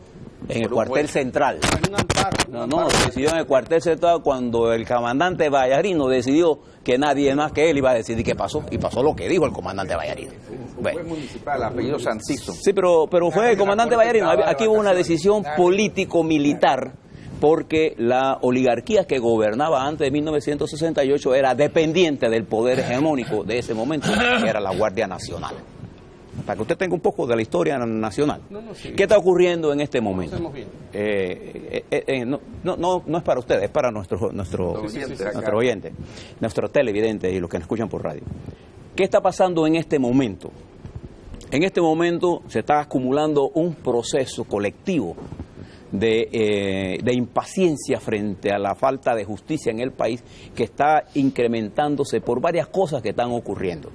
en el cuartel central. Se decidió en el cuartel central cuando el comandante Vallarino decidió que nadie más que él iba a decidir qué pasó, y pasó lo que dijo el comandante Vallarino. Fue municipal, apellido Santizo. Sí, pero fue el comandante Vallarino. Aquí hubo una decisión político-militar porque la oligarquía que gobernaba antes de 1968 era dependiente del poder hegemónico de ese momento, que era la Guardia Nacional. Para que usted tenga un poco de la historia nacional. Sí. ¿Qué está ocurriendo en este momento? No es para ustedes, es para nuestro oyente, nuestros televidentes y los que nos escuchan por radio. ¿Qué está pasando en este momento? En este momento se está acumulando un proceso colectivo de impaciencia frente a la falta de justicia en el país, que está incrementándose por varias cosas que están ocurriendo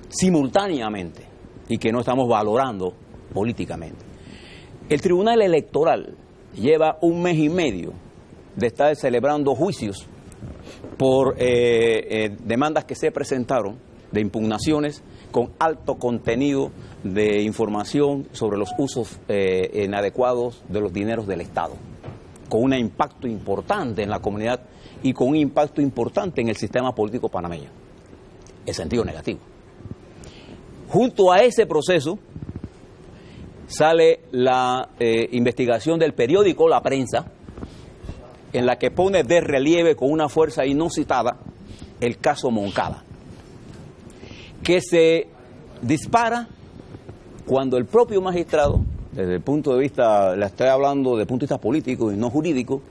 simultáneamente y que no estamos valorando políticamente. El Tribunal Electoral lleva 1 mes y medio de estar celebrando juicios por demandas que se presentaron de impugnaciones con alto contenido de información sobre los usos inadecuados de los dineros del Estado, con un impacto importante en la comunidad y con un impacto importante en el sistema político panameño, en sentido negativo. Junto a ese proceso sale la investigación del periódico La Prensa, en la que pone de relieve con una fuerza inusitada el caso Moncada, que se dispara cuando el propio magistrado, desde el punto de vista, le estoy hablando desde el punto de vista político y no jurídico,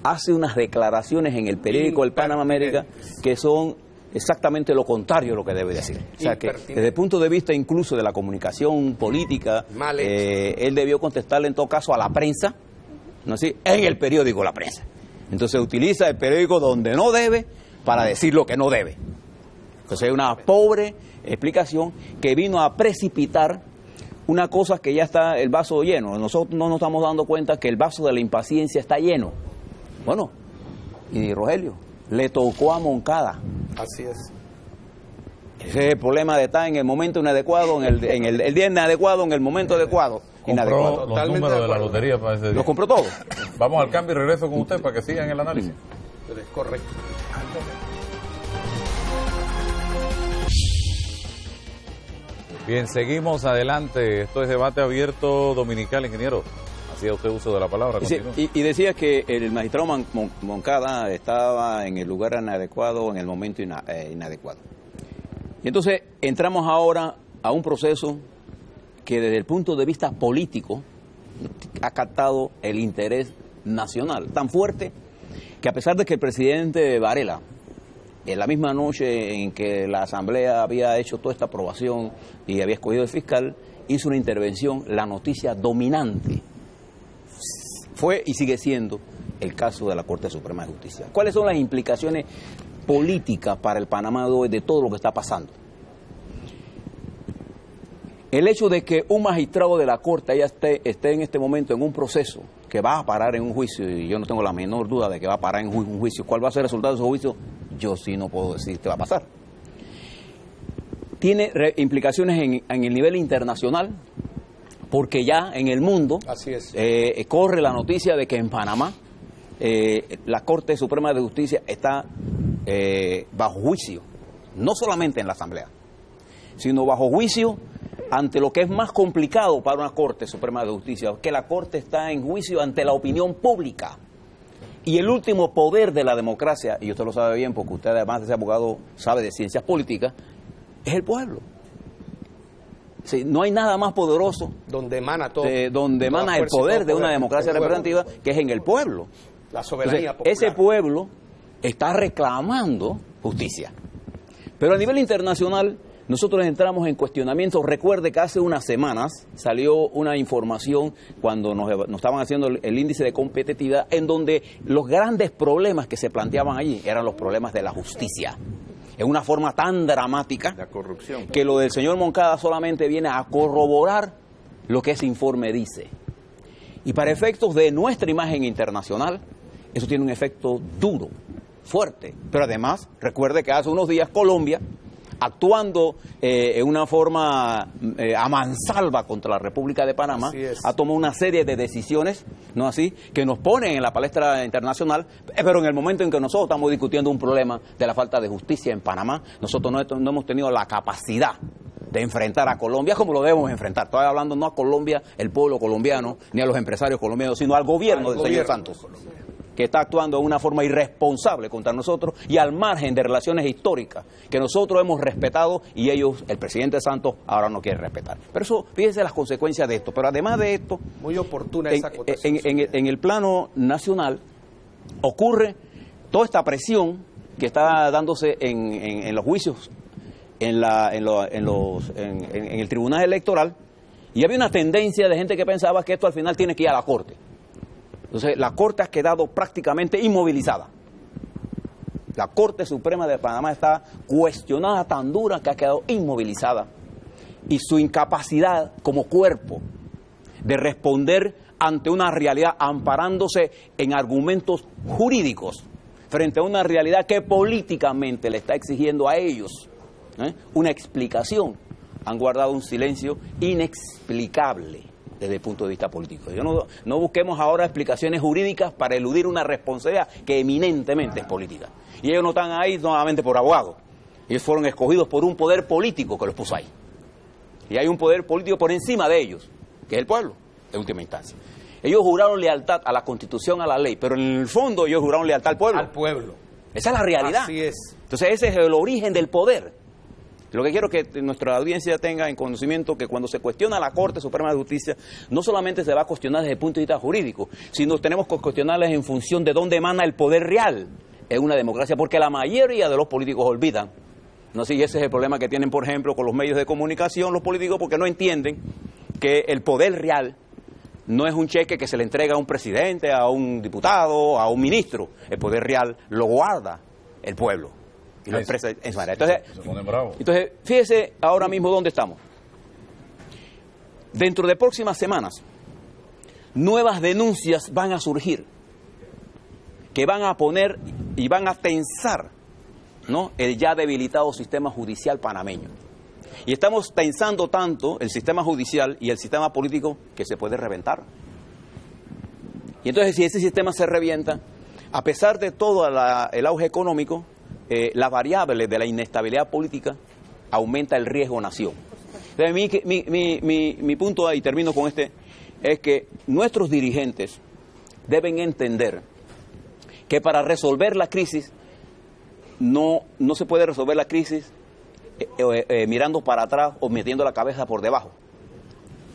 hace unas declaraciones en el periódico El Panama América que son exactamente lo contrario de lo que debe decir. O sea que desde el punto de vista incluso de la comunicación política, él debió contestarle en todo caso a la prensa, ¿no es así?, en el periódico La Prensa. Entonces utiliza el periódico donde no debe para decir lo que no debe. Entonces hay una pobre explicación que vino a precipitar una cosa que ya está el vaso lleno. Nosotros no nos estamos dando cuenta que el vaso de la impaciencia está lleno. Bueno, y Rogelio, le tocó a Moncada. Así es. Ese es el problema de estar en el momento inadecuado, en el día inadecuado, en el momento adecuado. Compró los números de la lotería para ese día. Los compró todos. Vamos al cambio y regreso con usted para que sigan el análisis. Es correcto. Bien, seguimos adelante. Esto es Debate Abierto Dominical, ingeniero. Hacía usted uso de la palabra. Y decía que el magistrado Moncada estaba en el lugar inadecuado, en el momento inadecuado. Y entonces entramos ahora a un proceso que desde el punto de vista político ha captado el interés nacional tan fuerte que, a pesar de que el presidente Varela, en la misma noche en que la Asamblea había hecho toda esta aprobación y había escogido el fiscal, hizo una intervención, la noticia dominante fue y sigue siendo el caso de la Corte Suprema de Justicia. ¿Cuáles son las implicaciones políticas para el Panamá de hoy de todo lo que está pasando? El hecho de que un magistrado de la Corte ya esté en este momento en un proceso que va a parar en un juicio, y yo no tengo la menor duda de que va a parar en un juicio, ¿cuál va a ser el resultado de ese juicio? Yo sí no puedo decir qué va a pasar. Tiene implicaciones en el nivel internacional, porque ya en el mundo así es. Corre la noticia de que en Panamá la Corte Suprema de Justicia está bajo juicio, no solamente en la Asamblea, sino bajo juicio ante lo que es más complicado para una Corte Suprema de Justicia, que la Corte está en juicio ante la opinión pública. Y el último poder de la democracia, y usted lo sabe bien porque usted además de ser abogado sabe de ciencias políticas, es el pueblo. Sí, no hay nada más poderoso donde emana todo, donde emana el poder de una democracia representativa, que es en el pueblo. La soberanía popular. Ese pueblo está reclamando justicia. Pero a nivel internacional nosotros entramos en cuestionamientos. Recuerde que hace unas semanas salió una información cuando nos estaban haciendo el índice de competitividad, en donde los grandes problemas que se planteaban allí eran los problemas de la justicia. En una forma tan dramática, la corrupción, que lo del señor Moncada solamente viene a corroborar lo que ese informe dice. Y para efectos de nuestra imagen internacional, eso tiene un efecto duro, fuerte. Pero además, recuerde que hace unos días Colombia, actuando en una forma a mansalva contra la República de Panamá, ha tomado una serie de decisiones, ¿no así?, que nos ponen en la palestra internacional, pero en el momento en que nosotros estamos discutiendo un problema de la falta de justicia en Panamá, nosotros no hemos tenido la capacidad de enfrentar a Colombia como lo debemos enfrentar. Estoy hablando no a Colombia, el pueblo colombiano, ni a los empresarios colombianos, sino al gobierno del señor Santos. que está actuando de una forma irresponsable contra nosotros y al margen de relaciones históricas que nosotros hemos respetado y ellos, el presidente Santos, ahora no quiere respetar. Pero eso, fíjense las consecuencias de esto. Pero además de esto, muy oportuna esa acotación. En el plano nacional ocurre toda esta presión que está dándose en los juicios, en el tribunal electoral, y había una tendencia de gente que pensaba que esto al final tiene que ir a la Corte. Entonces, la Corte ha quedado prácticamente inmovilizada. La Corte Suprema de Panamá está cuestionada tan dura que ha quedado inmovilizada. Y su incapacidad como cuerpo de responder ante una realidad amparándose en argumentos jurídicos frente a una realidad que políticamente le está exigiendo a ellos una explicación, han guardado un silencio inexplicable desde el punto de vista político. No busquemos ahora explicaciones jurídicas para eludir una responsabilidad que eminentemente es política. Y ellos no están ahí nuevamente por abogados. Ellos fueron escogidos por un poder político que los puso ahí. Y hay un poder político por encima de ellos, que es el pueblo, en última instancia. Ellos juraron lealtad a la Constitución, a la ley, pero en el fondo ellos juraron lealtad al pueblo. Al pueblo. Esa es la realidad. Así es. Entonces ese es el origen del poder. Lo que quiero que nuestra audiencia tenga en conocimiento que cuando se cuestiona la Corte Suprema de Justicia, no solamente se va a cuestionar desde el punto de vista jurídico, sino tenemos que cuestionarles en función de dónde emana el poder real en una democracia, porque la mayoría de los políticos olvidan. No sé, y ese es el problema que tienen, por ejemplo, con los medios de comunicación, los políticos, porque no entienden que el poder real no es un cheque que se le entrega a un presidente, a un diputado, a un ministro. El poder real lo guarda el pueblo y lo expresa en su manera. Entonces, fíjese ahora mismo dónde estamos. Dentro de próximas semanas, nuevas denuncias van a surgir que van a poner y van a tensar, ¿no?, el ya debilitado sistema judicial panameño. Y estamos tensando tanto el sistema judicial y el sistema político que se puede reventar. Y entonces, si ese sistema se revienta, a pesar de todo el auge económico, la variable de la inestabilidad política aumenta el riesgo nación. Entonces, mi punto, y termino con este, es que nuestros dirigentes deben entender que para resolver la crisis, no se puede resolver la crisis mirando para atrás o metiendo la cabeza por debajo.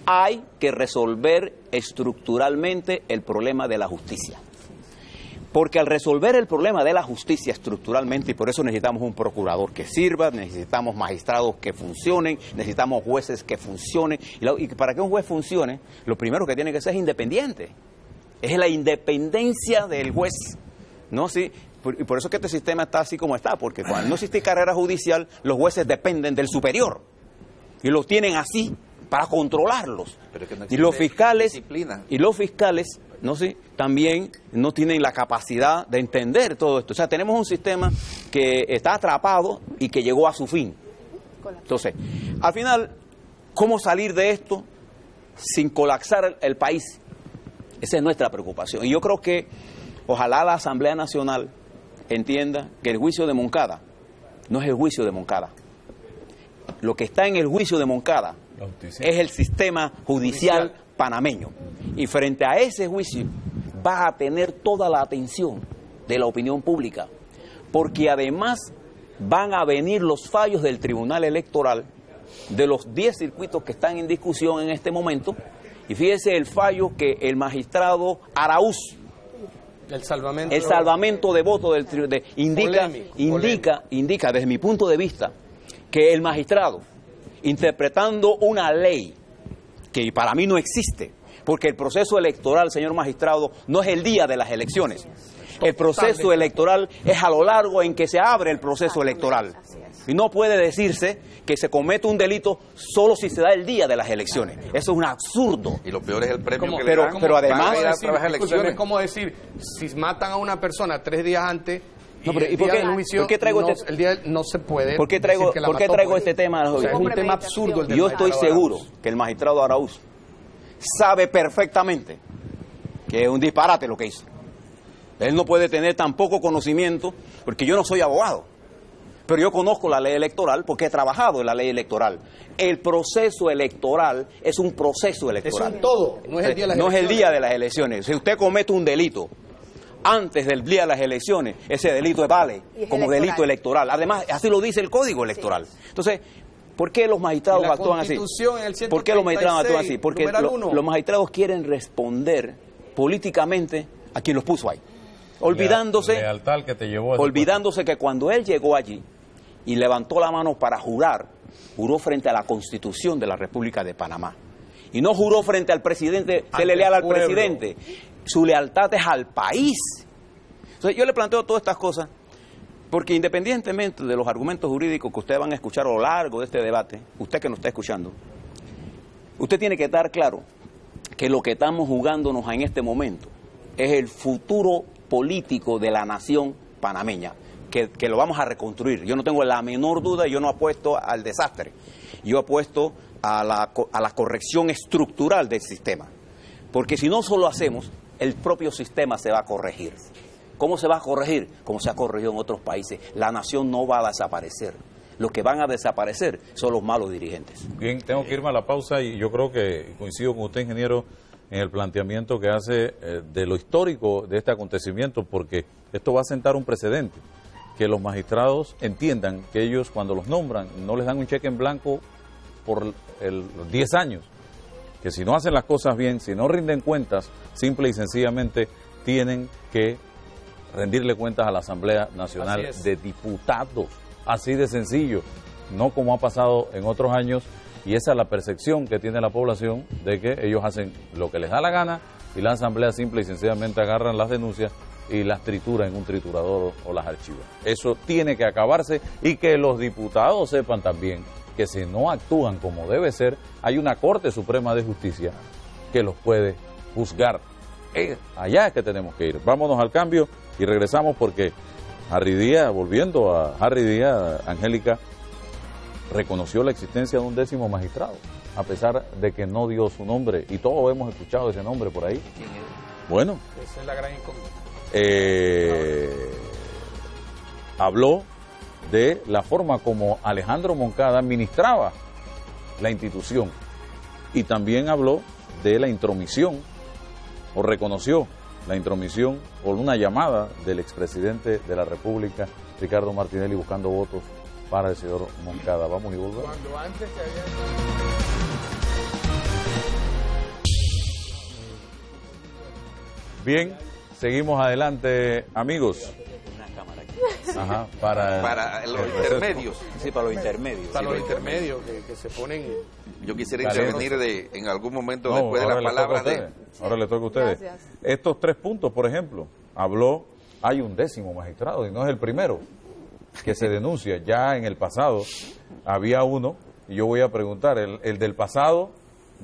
Hay que resolver estructuralmente el problema de la justicia. Porque al resolver el problema de la justicia estructuralmente, y por eso necesitamos un procurador que sirva, necesitamos magistrados que funcionen, necesitamos jueces que funcionen, y para que un juez funcione, lo primero que tiene que ser es independiente. Es la independencia del juez, ¿no? Sí. Y por eso es que este sistema está así como está, porque cuando no existe carrera judicial, los jueces dependen del superior. Y los tienen así para controlarlos. Pero que no y los fiscales, disciplina. no sé, también no tienen la capacidad de entender todo esto. O sea, tenemos un sistema que está atrapado y que llegó a su fin. Entonces, al final, ¿cómo salir de esto sin colapsar el país? Esa es nuestra preocupación. Y yo creo que ojalá la Asamblea Nacional entienda que el juicio de Moncada no es el juicio de Moncada. Lo que está en el juicio de Moncada es el sistema judicial panameño. Y frente a ese juicio va a tener toda la atención de la opinión pública, porque además van a venir los fallos del Tribunal Electoral de los 10 circuitos que están en discusión en este momento. Y fíjese el fallo que el magistrado Araúz, el salvamento de votos indica desde mi punto de vista que el magistrado, interpretando una ley que para mí no existe, porque el proceso electoral, señor magistrado, no es el día de las elecciones. El proceso electoral es a lo largo en que se abre el proceso electoral. Y no puede decirse que se comete un delito solo si se da el día de las elecciones. Eso es un absurdo. Y lo peor es el premio que pero, le dan. pero además, es como decir, si matan a una persona 3 días antes, no, pero, ¿y por qué traigo el día no se puede. ¿Por qué traigo este tema? O sea, es un tema absurdo. Yo estoy seguro que el magistrado Araúz sabe perfectamente que es un disparate lo que hizo. Él no puede tener tan poco conocimiento, porque yo no soy abogado, pero yo conozco la ley electoral porque he trabajado en la ley electoral. El proceso electoral es un proceso electoral. Es un todo, no es el día de las elecciones. No es el día de las elecciones. Si usted comete un delito antes del día de las elecciones, ese delito vale como delito electoral. Además, así lo dice el Código Electoral. Entonces, ¿por qué los magistrados actúan así? ¿Por qué los magistrados actúan así? Porque los magistrados quieren responder políticamente a quien los puso ahí. Olvidándose que cuando él llegó allí y levantó la mano para jurar, juró frente a la Constitución de la República de Panamá. Y no juró frente al presidente, serle leal al presidente. Su lealtad es al país. Entonces, yo le planteo todas estas cosas porque independientemente de los argumentos jurídicos que ustedes van a escuchar a lo largo de este debate, usted que nos está escuchando, usted tiene que estar claro que lo que estamos jugándonos en este momento es el futuro político de la nación panameña, que lo vamos a reconstruir. Yo no tengo la menor duda, yo no apuesto al desastre, yo apuesto a la corrección estructural del sistema, porque si no solo hacemos, el propio sistema se va a corregir. ¿Cómo se va a corregir? Como se ha corregido en otros países. La nación no va a desaparecer. Los que van a desaparecer son los malos dirigentes. Bien, tengo que irme a la pausa y yo creo que coincido con usted, ingeniero, en el planteamiento que hace de lo histórico de este acontecimiento, porque esto va a sentar un precedente, que los magistrados entiendan que ellos cuando los nombran no les dan un cheque en blanco por los 10 años, que si no hacen las cosas bien, si no rinden cuentas, simple y sencillamente tienen que rendirle cuentas a la Asamblea Nacional de Diputados, así de sencillo, no como ha pasado en otros años, y esa es la percepción que tiene la población de que ellos hacen lo que les da la gana y la Asamblea simple y sencillamente agarran las denuncias y las tritura en un triturador o las archiva. Eso tiene que acabarse y que los diputados sepan también que si no actúan como debe ser, hay una Corte Suprema de Justicia que los puede juzgar. Allá es que tenemos que ir. Vámonos al cambio y regresamos porque Harry Díaz, volviendo a Harry Díaz, Angélica, reconoció la existencia de un 10º magistrado, a pesar de que no dio su nombre, y todos hemos escuchado ese nombre por ahí. Bueno, esa es la gran incógnita. Habló de la forma como Alejandro Moncada administraba la institución y también habló de la intromisión, o reconoció la intromisión o una llamada del expresidente de la República, Ricardo Martinelli, buscando votos para el señor Moncada. Vamos y volvemos. Cuando antes que había... Bien, seguimos adelante, amigos. Ajá, para los intermedios. Sí, para los intermedios. Para los intermedios que se ponen... Yo quisiera intervenir en algún momento después de la palabra de... Ahora le toca a ustedes. Gracias. Estos 3 puntos, por ejemplo, hay un 10º magistrado y no es el primero que se denuncia. Ya en el pasado había uno, y yo voy a preguntar, el del pasado,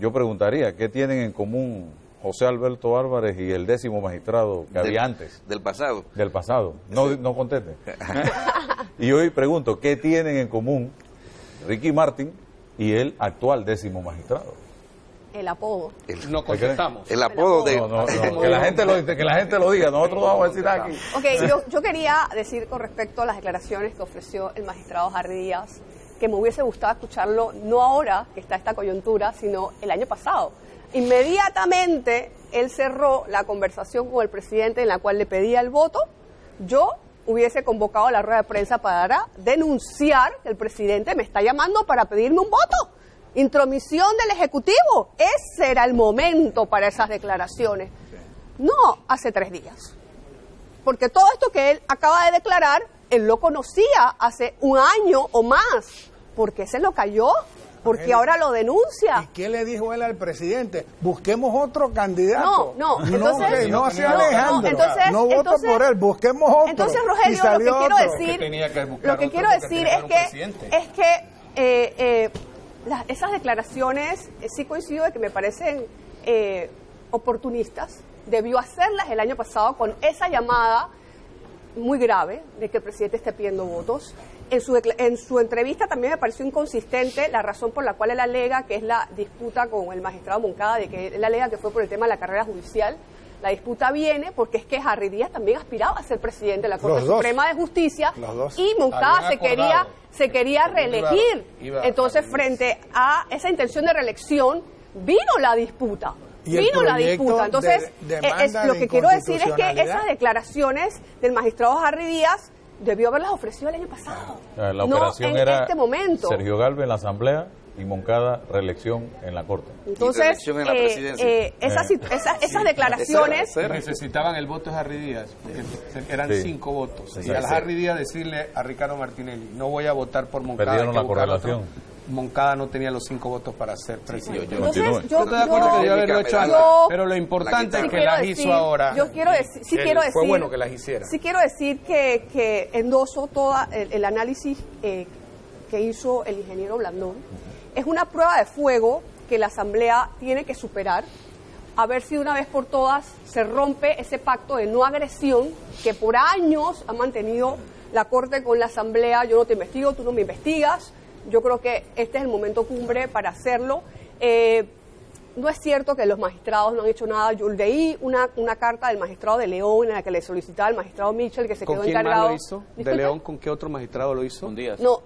yo preguntaría, ¿qué tienen en común José Alberto Álvarez y el 10º magistrado que había antes? Del pasado. Del pasado. No conteste. Y hoy pregunto, ¿qué tienen en común Ricky Martin y el actual 10º magistrado? El apodo. No contestamos. El apodo de... No, que la gente lo diga, nosotros vamos a decir aquí. Ok, yo quería decir con respecto a las declaraciones que ofreció el magistrado Harry Díaz, que me hubiese gustado escucharlo no ahora que está esta coyuntura, sino el año pasado. Inmediatamente él cerró la conversación con el presidente en la cual le pedía el voto. Yo hubiese convocado a la rueda de prensa para denunciar que el presidente me está llamando para pedirme un voto. Intromisión del Ejecutivo. Ese era el momento para esas declaraciones. No hace 3 días. Porque todo esto que él acaba de declarar, él lo conocía hace un año o más. ¿Por qué se lo cayó? Porque ahora lo denuncia. ¿Y qué le dijo él al presidente? Busquemos otro candidato. Entonces, no sea Alejandro. No voto por él, busquemos otro. Entonces, Rogelio, lo que quiero decir es que esas declaraciones sí coincido de que me parecen oportunistas. Debió hacerlas el año pasado con esa llamada muy grave de que el presidente esté pidiendo votos. En su entrevista también me pareció inconsistente la razón por la cual él alega que es la disputa con el magistrado Moncada, de que él alega que fue por el tema de la carrera judicial. La disputa viene porque es que Harry Díaz también aspiraba a ser presidente de la Corte Suprema de Justicia y Moncada se quería reelegir. Entonces, frente a esa intención de reelección, vino la disputa. vino la disputa. Entonces, lo que quiero decir es que esas declaraciones del magistrado Harry Díaz debió haberlas ofrecido el año pasado. La operación no en era este momento. Sergio Galvez en la Asamblea y Moncada reelección en la Corte. Entonces, en la presidencia. esas declaraciones... Necesitaban el voto de Harry Díaz, porque eran 5 votos. Y al Harry Díaz decirle a Ricardo Martinelli, no voy a votar por Moncada. Perdieron la correlación. Moncada no tenía los 5 votos para ser presidente. Yo estoy de acuerdo que debió haberlo hecho antes, pero lo importante es que las hizo ahora. Yo quiero decir, fue bueno que las hiciera. Sí quiero decir que endoso todo el análisis que hizo el ingeniero Blandón. Es una prueba de fuego que la Asamblea tiene que superar, a ver si de una vez por todas se rompe ese pacto de no agresión que por años ha mantenido la Corte con la Asamblea. Yo no te investigo, tú no me investigas. Yo creo que este es el momento cumbre para hacerlo. No es cierto que los magistrados no han hecho nada. Yo leí una carta del magistrado de León en la que le solicitaba al magistrado Mitchell que se quedó encargado. ¿Con quién más lo hizo? ¿De León con qué otro magistrado lo hizo? Con Díaz. No,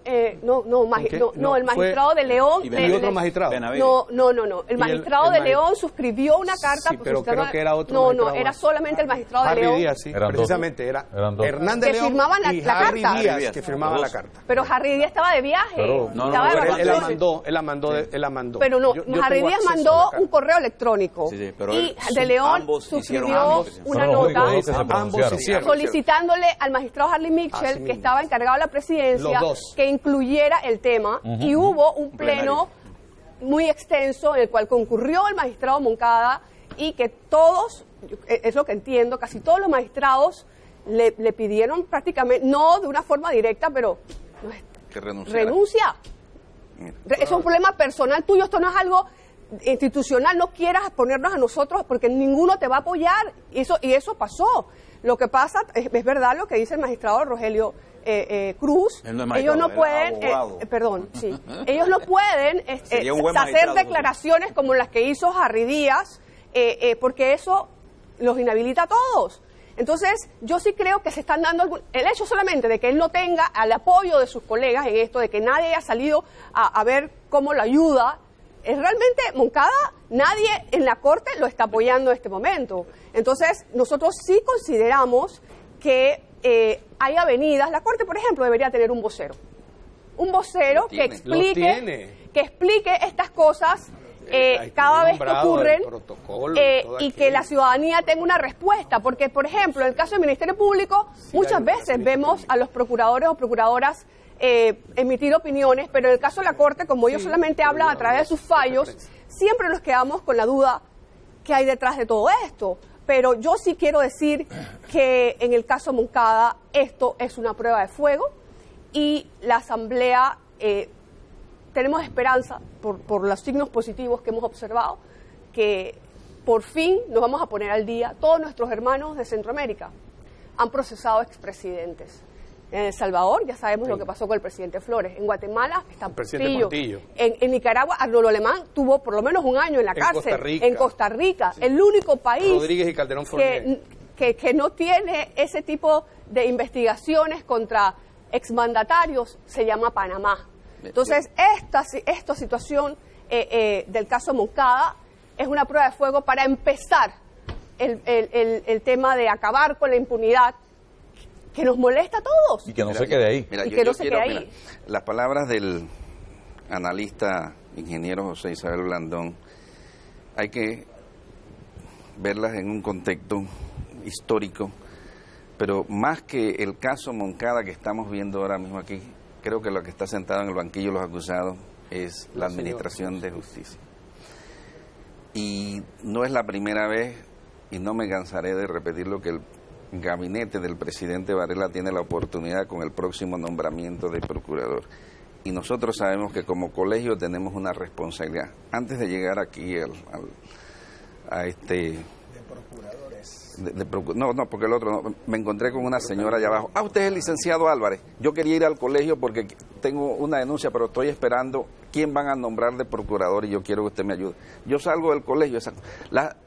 el magistrado de León. ¿Y otro magistrado? No. El magistrado de León suscribió una carta. Sí, pero creo que era otro magistrado. No, era solamente el magistrado de León. Harry Díaz, sí, precisamente era Hernández que León firmaban y la Harry carta. Díaz que firmaban la carta. Pero Harry Díaz estaba de viaje. Él la mandó. Pero no, Harry Díaz mandó un correo electrónico. Pero y de León suscribió una nota solicitándole al magistrado Harley Mitchell, que estaba encargado de la presidencia, que incluyera el tema, y hubo un pleno muy extenso en el cual concurrió el magistrado Moncada y que todos, es lo que entiendo, casi todos los magistrados le pidieron prácticamente, no de una forma directa, pero que renuncia. Es un problema personal tuyo, esto no es algo institucional, no quieras ponernos a nosotros porque ninguno te va a apoyar, y eso pasó. Lo que pasa, es verdad lo que dice el magistrado Rogelio Cruz, ellos no pueden, ellos no pueden hacer declaraciones como las que hizo Harry Díaz, porque eso los inhabilita a todos. Entonces, yo sí creo que se están dando el hecho solamente de que él no tenga el apoyo de sus colegas en esto, de que nadie haya salido a ver cómo lo ayuda. Es realmente Moncada, nadie en la Corte lo está apoyando en este momento. Entonces, nosotros sí consideramos que hay avenidas. La Corte, por ejemplo, debería tener un vocero. Un vocero que explique estas cosas cada vez que ocurren y que la ciudadanía tenga una respuesta. Porque, por ejemplo, en el caso del Ministerio Público, muchas veces vemos a los procuradores o procuradoras emitir opiniones, pero en el caso de la Corte, como ellos solamente hablan a través de sus fallos, siempre nos quedamos con la duda que hay detrás de todo esto. Pero yo sí quiero decir que en el caso Moncada esto es una prueba de fuego y la Asamblea tenemos esperanza por los signos positivos que hemos observado, que por fin nos vamos a poner al día. Todos nuestros hermanos de Centroamérica han procesado expresidentes. En El Salvador ya sabemos lo que pasó con el presidente Flores. En Guatemala está Portillo. En Nicaragua, Arnoldo Alemán tuvo por lo menos un año en la cárcel. En Costa Rica, el único país Rodríguez y Calderón que no tiene ese tipo de investigaciones contra exmandatarios se llama Panamá. Entonces, esta situación del caso Moncada es una prueba de fuego para empezar el tema de acabar con la impunidad que nos molesta a todos. Y que no se quede ahí. Las palabras del analista ingeniero José Isabel Blandón hay que verlas en un contexto histórico, pero más que el caso Moncada que estamos viendo ahora mismo aquí, creo que lo que está sentado en el banquillo de los acusados es la administración de justicia. Y no es la primera vez, y no me cansaré de repetir lo que el gabinete del presidente Varela tiene la oportunidad con el próximo nombramiento de procurador. Y nosotros sabemos que como colegio tenemos una responsabilidad. Antes de llegar aquí a este... De procuradores. No, porque el otro no. Me encontré con una señora allá abajo. Usted es el licenciado Álvarez. Yo quería ir al colegio porque tengo una denuncia, pero estoy esperando quién van a nombrar de procurador y yo quiero que usted me ayude. Yo salgo del colegio.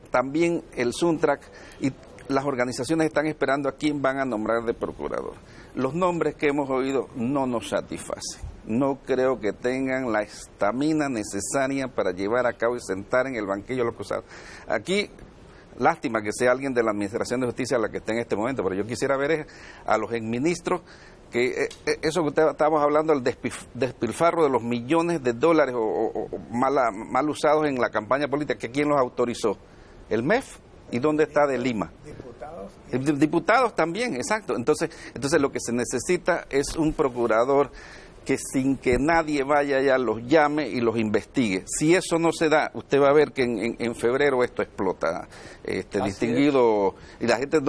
También el Suntrack y las organizaciones están esperando a quién van a nombrar de procurador. Los nombres que hemos oído no nos satisfacen. no creo que tengan la estamina necesaria para llevar a cabo y sentar en el banquillo a los acusados. Aquí, lástima que sea alguien de la Administración de Justicia la que esté en este momento, pero yo quisiera ver a los exministros, que eso que estábamos hablando, el despilfarro de los millones de dólares o mal usados en la campaña política, que ¿quién los autorizó? ¿El MEF? ¿Y dónde está de Lima? Diputados también, exacto. Entonces lo que se necesita es un procurador que sin que nadie vaya allá los llame y los investigue. Si eso no se da, usted va a ver que en febrero esto explota, distinguido, y la gente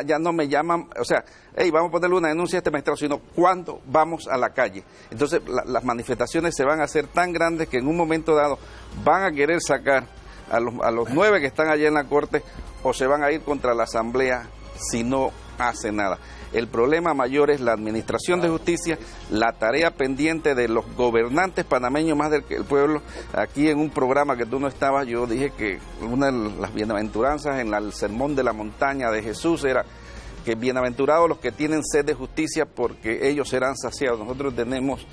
ya no me llaman, o sea, hey, vamos a ponerle una denuncia a este magistrado, sino ¿cuándo vamos a la calle? Entonces las manifestaciones se van a hacer tan grandes que en un momento dado van a querer sacar a los 9 que están allá en la corte, o se van a ir contra la asamblea si no hace nada. El problema mayor es la administración de justicia, la tarea pendiente de los gobernantes panameños más del que el pueblo. Aquí en un programa que tú no estabas, yo dije que una de las bienaventuranzas en el sermón de la montaña de Jesús era que bienaventurados los que tienen sed de justicia, porque ellos serán saciados. Nosotros tenemos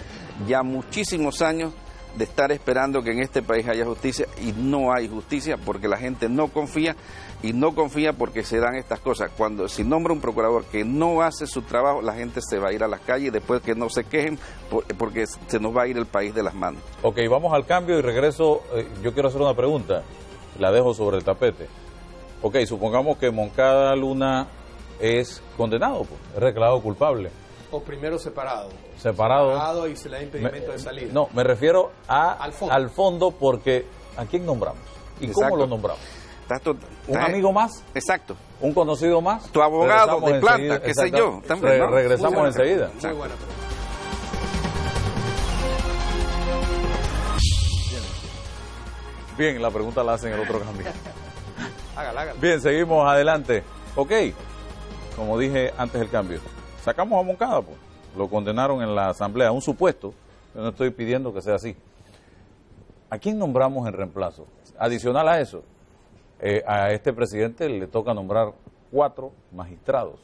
ya muchísimos años de estar esperando que en este país haya justicia, y no hay justicia porque la gente no confía, y no confía porque se dan estas cosas. Cuando se nombra un procurador que no hace su trabajo, la gente se va a ir a las calles, después que no se quejen porque se nos va a ir el país de las manos. Ok, vamos al cambio y regreso. Yo quiero hacer una pregunta, la dejo sobre el tapete. Ok, supongamos que Moncada Luna es condenado, pues, es declarado culpable. O primero separado. Separado Y se le da impedimento de salida. No, me refiero al fondo, porque ¿a quién nombramos? ¿Y Exacto. cómo lo nombramos? ¿Un amigo más? Exacto. ¿Un conocido más? Tu abogado Regresamos de planta, enseguida. qué sé yo. También, ¿no? Regresamos enseguida. Muy buena pregunta. Bien, la pregunta la hacen en el otro cambio. Hágala. Bien, seguimos adelante. Ok, como dije antes del cambio, sacamos a Moncada, pues. Lo condenaron en la asamblea, un supuesto. Yo no estoy pidiendo que sea así. ¿A quién nombramos en reemplazo? Adicional a eso, a este presidente le toca nombrar 4 magistrados,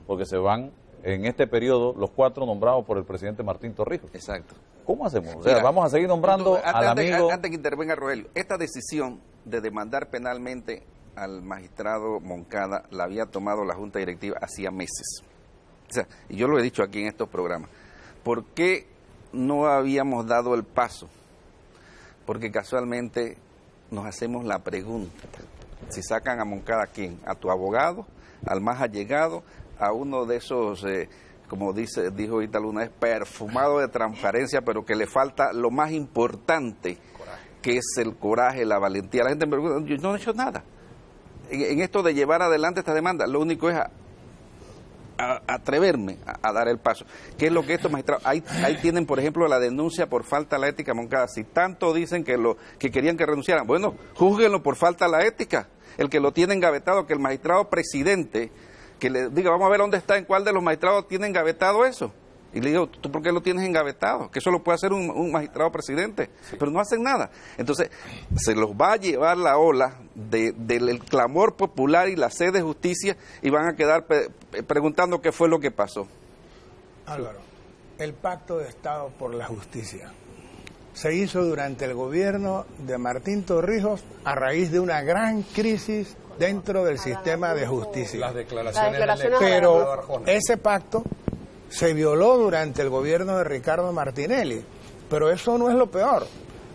porque se van en este periodo los 4 nombrados por el presidente Martín Torrijos. Exacto. ¿Cómo hacemos? O sea, Mira, vamos a seguir nombrando al amigo... Antes que intervenga Rogelio, esta decisión de demandar penalmente al magistrado Moncada la había tomado la Junta Directiva hacía meses. O sea, y yo lo he dicho aquí en estos programas. ¿Por qué no habíamos dado el paso? Porque casualmente nos hacemos la pregunta. Si sacan a Moncada, ¿a quién? ¿A tu abogado? ¿Al más allegado? ¿A uno de esos, como dijo ahorita Luna, es perfumado de transparencia, pero que le falta lo más importante, que es el coraje, la valentía? La gente me pregunta, yo no he hecho nada. En esto de llevar adelante esta demanda, lo único es atreverme a dar el paso. ¿Qué es lo que estos magistrados? Ahí tienen, por ejemplo, la denuncia por falta a la ética Moncada. Si tanto dicen que querían que renunciaran, bueno, júzguenlo por falta a la ética. El que lo tiene engavetado, que el magistrado presidente, que le diga, vamos a ver dónde está, en cuál de los magistrados tiene engavetado eso. Y le digo, ¿tú por qué lo tienes engavetado? Que eso lo puede hacer un magistrado presidente, pero no hacen nada. Entonces, se los va a llevar la ola del clamor popular y la sed de justicia, y van a quedar preguntando qué fue lo que pasó. Álvaro, el Pacto de Estado por la Justicia se hizo durante el gobierno de Martín Torrijos a raíz de una gran crisis dentro del sistema de justicia. Las declaraciones Pero ese pacto se violó durante el gobierno de Ricardo Martinelli, pero eso no es lo peor.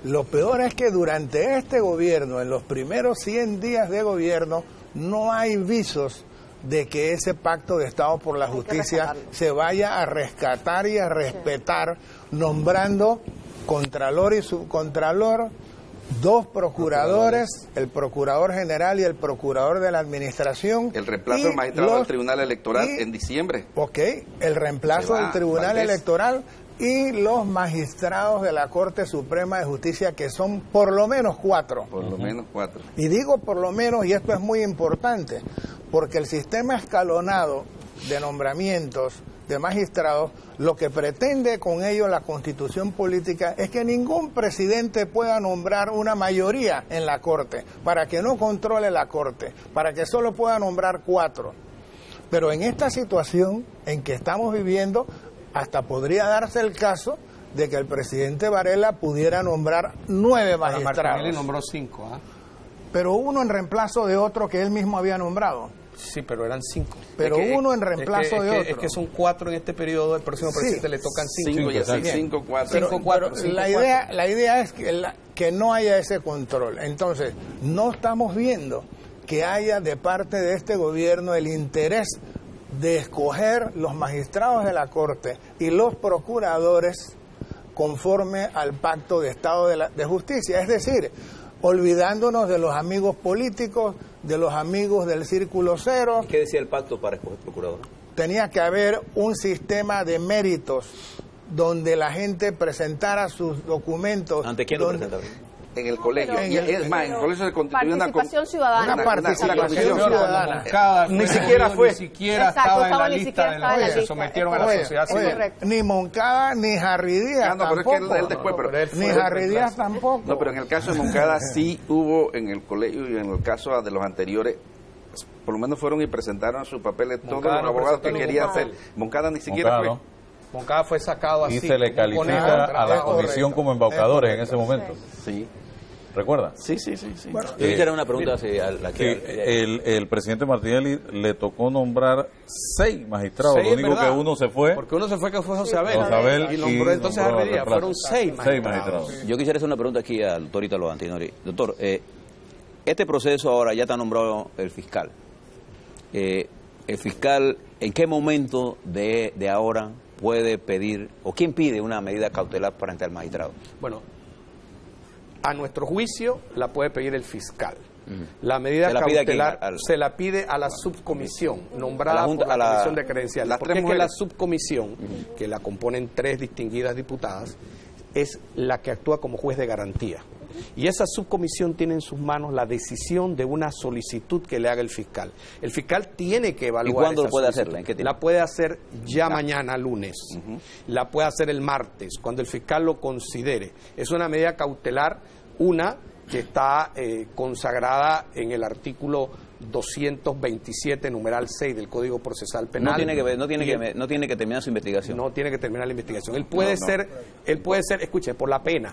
Lo peor es que durante este gobierno, en los primeros 100 días de gobierno, no hay visos de que ese pacto de Estado por la Justicia se vaya a rescatar y a respetar, nombrando contralor y subcontralor, 2 procuradores, el procurador general y el procurador de la administración. El reemplazo del magistrado del Tribunal Electoral en diciembre. Ok, el reemplazo del Tribunal Electoral y los magistrados de la Corte Suprema de Justicia, que son por lo menos 4. Por lo menos 4. Y digo por lo menos, y esto es muy importante, porque el sistema escalonado de nombramientos de magistrados, lo que pretende con ello la Constitución política es que ningún presidente pueda nombrar una mayoría en la Corte, para que no controle la Corte, para que solo pueda nombrar 4. Pero en esta situación en que estamos viviendo, hasta podría darse el caso de que el presidente Varela pudiera nombrar 9 magistrados. Martinelli nombró 5, ¿ah? Pero uno en reemplazo de otro que él mismo había nombrado. Sí, pero eran 5. Pero uno en reemplazo de otro. Es que son 4 en este periodo, el próximo presidente le tocan 5. 5, 4. Pero la idea es que no haya ese control. Entonces, no estamos viendo que haya de parte de este gobierno el interés de escoger los magistrados de la Corte y los procuradores conforme al Pacto de Estado de Justicia. Es decir, olvidándonos de los amigos políticos, de los amigos del Círculo Cero. ¿Qué decía el pacto para escoger procurador? Tenía que haber un sistema de méritos donde la gente presentara sus documentos. ¿Ante quién lo presentaba? En el colegio. Es más, en el colegio se constituyó participación ciudadana. Una participación ciudadana. Ni siquiera fue. Ni Exacto, siquiera estaba en la ni lista siquiera de estaba en la los que se lista. sometieron a la sociedad civil. Correcto. Ni Moncada ni Jarry Díaz no, pero tampoco. es que él después, pero Ni Jarry Díaz tampoco. No, pero en el caso de Moncada sí hubo en el colegio y en el caso de los anteriores, por lo menos fueron y presentaron sus papeles todos los abogados que querían hacer. Moncada ni siquiera fue. Moncada fue sacado así. Y se le califica a la comisión como embaucadores en ese momento. Sí. ¿Recuerda? Sí. Bueno, yo quisiera una pregunta así a la que... el presidente Martinelli le tocó nombrar 6 magistrados. Lo único que uno se fue. Porque uno se fue que fue José Abel. José Abel y nombró entonces a Jarry Díaz. Fueron 6 magistrados. Yo quisiera hacer una pregunta aquí al doctor Ítalo Antinori. Doctor, este proceso ahora ya está nombrado el fiscal. El fiscal, ¿en qué momento de ahora puede pedir, o quién pide una medida cautelar frente al magistrado? Bueno, a nuestro juicio la puede pedir el fiscal. La medida cautelar se la pide a la subcomisión nombrada por la Comisión de Credenciales. Porque es que la subcomisión, que la componen 3 distinguidas diputadas, es la que actúa como juez de garantía. Y esa subcomisión tiene en sus manos la decisión de una solicitud que le haga el fiscal. El fiscal tiene que evaluar. ¿Y cuándo esa puede solicitud. hacerla? ¿En qué tiempo? La puede hacer ya mañana, lunes. La puede hacer el martes, cuando el fiscal lo considere. Es una medida cautelar, que está consagrada en el artículo 227, numeral 6 del Código Procesal Penal. No tiene que terminar su investigación. No tiene que terminar la investigación. Él puede ser, escuche, por la pena.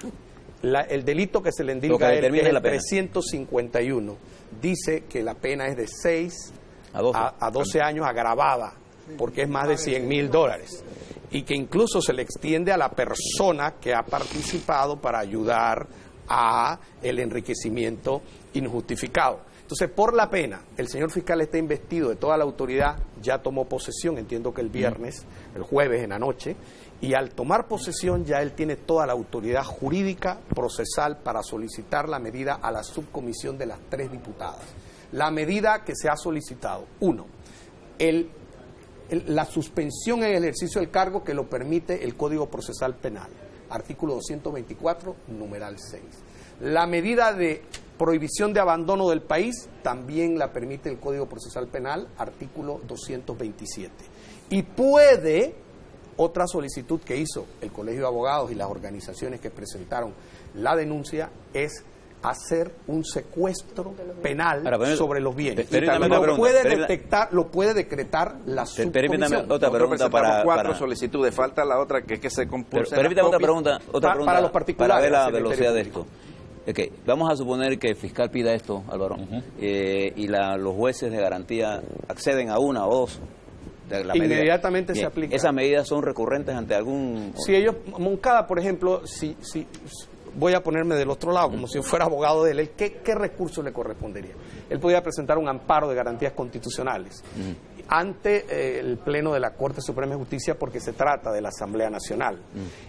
El delito que se le indica es el 351. Dice que la pena es de 6 a 12 años agravada, porque es más de $100,000. Y que incluso se le extiende a la persona que ha participado para ayudar a el enriquecimiento injustificado. Entonces, por la pena, el señor fiscal está investido de toda la autoridad, ya tomó posesión, entiendo que el viernes, el jueves en la noche, y al tomar posesión ya él tiene toda la autoridad jurídica, procesal, para solicitar la medida a la subcomisión de las 3 diputadas. La medida que se ha solicitado, 1, la suspensión en el ejercicio del cargo que lo permite el Código Procesal Penal, artículo 224, numeral 6. La medida de prohibición de abandono del país también la permite el Código Procesal Penal, artículo 227. Y puede, otra solicitud que hizo el Colegio de Abogados y las organizaciones que presentaron la denuncia, es hacer un secuestro penal sobre los bienes. Lo puede decretar la subcomisión. Permítame otra pregunta para 4 solicitudes. Falta la otra que es que se compulse. Permítame otra pregunta para los particulares, para ver la velocidad de esto. Okay. Vamos a suponer que el fiscal pida esto, Álvaro, y los jueces de garantía acceden a 1 o 2. Inmediatamente se aplica. ¿Esas medidas son recurrentes ante algún...? Si ellos, Moncada, por ejemplo, si voy a ponerme del otro lado, como si yo fuera abogado de él, ¿qué recurso le correspondería? Él podría presentar un amparo de garantías constitucionales ante el Pleno de la Corte Suprema de Justicia, porque se trata de la Asamblea Nacional.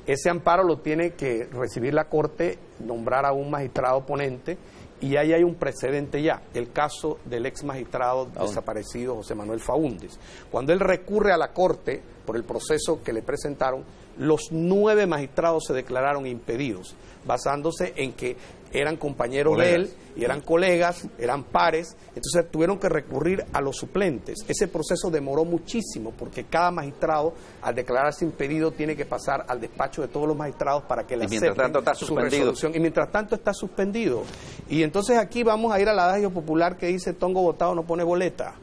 Ese amparo lo tiene que recibir la Corte, nombrar a un magistrado ponente, y ahí hay un precedente ya, el caso del ex magistrado desaparecido José Manuel Faúndez. Cuando él recurre a la Corte por el proceso que le presentaron, los 9 magistrados se declararon impedidos, basándose en que eran compañeros de él y eran colegas, eran pares, entonces tuvieron que recurrir a los suplentes. Ese proceso demoró muchísimo porque cada magistrado, al declararse impedido, tiene que pasar al despacho de todos los magistrados para que le acepten su resolución. Y mientras tanto está suspendido. Y entonces aquí vamos a ir al adagio popular que dice: tongo botado no pone boleta.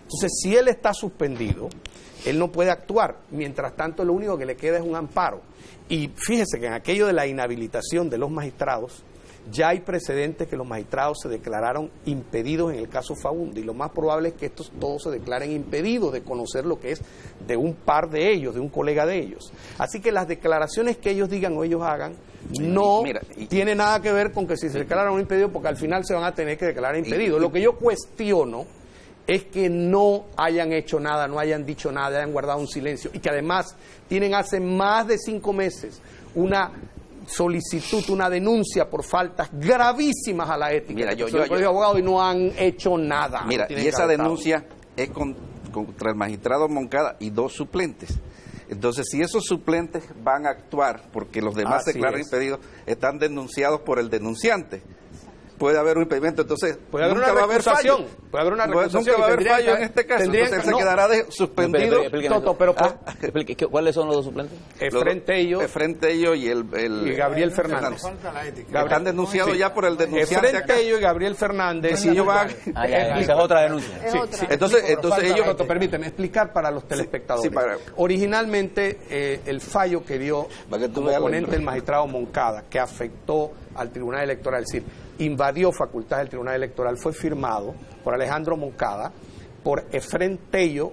Entonces, si él está suspendido, él no puede actuar. Mientras tanto, lo único que le queda es un amparo. Y fíjese que en aquello de la inhabilitación de los magistrados, ya hay precedentes que los magistrados se declararon impedidos en el caso Faúndez, y lo más probable es que estos todos se declaren impedidos de conocer lo que es de un par de ellos, de un colega de ellos. Así que las declaraciones que ellos digan o ellos hagan no tiene nada que ver con que si se declaran impedidos, porque al final se van a tener que declarar impedidos. Lo que yo cuestiono es que no hayan hecho nada, no hayan dicho nada, hayan guardado un silencio, y que además tienen hace más de 5 meses una solicitud, una denuncia por faltas gravísimas a la ética. Mira, yo abogado, y no han hecho nada. Mira, y esa denuncia es contra el magistrado Moncada y 2 suplentes. Entonces, si esos suplentes van a actuar porque los demás se declaran impedidos, están denunciados por el denunciante. Puede haber un impedimento, entonces puede haber nunca una recusación. Va a haber fallo. Puede haber una recusación. Nunca va a haber fallo en este caso. Entonces él se quedará suspendido. ¿Cuáles son los 2 suplentes? Efrén Tello y Gabriel Fernández. Están denunciados ya por el denunciante. Efrén Tello y Gabriel Fernández. Si ellos van... Esa es otra denuncia. Entonces ellos... Permíteme explicar para los telespectadores. Originalmente, el fallo que dio como ponente el magistrado Moncada, que afectó al Tribunal Electoral, es decir, invadió facultades del Tribunal Electoral, fue firmado por Alejandro Moncada, por Efrén Tello,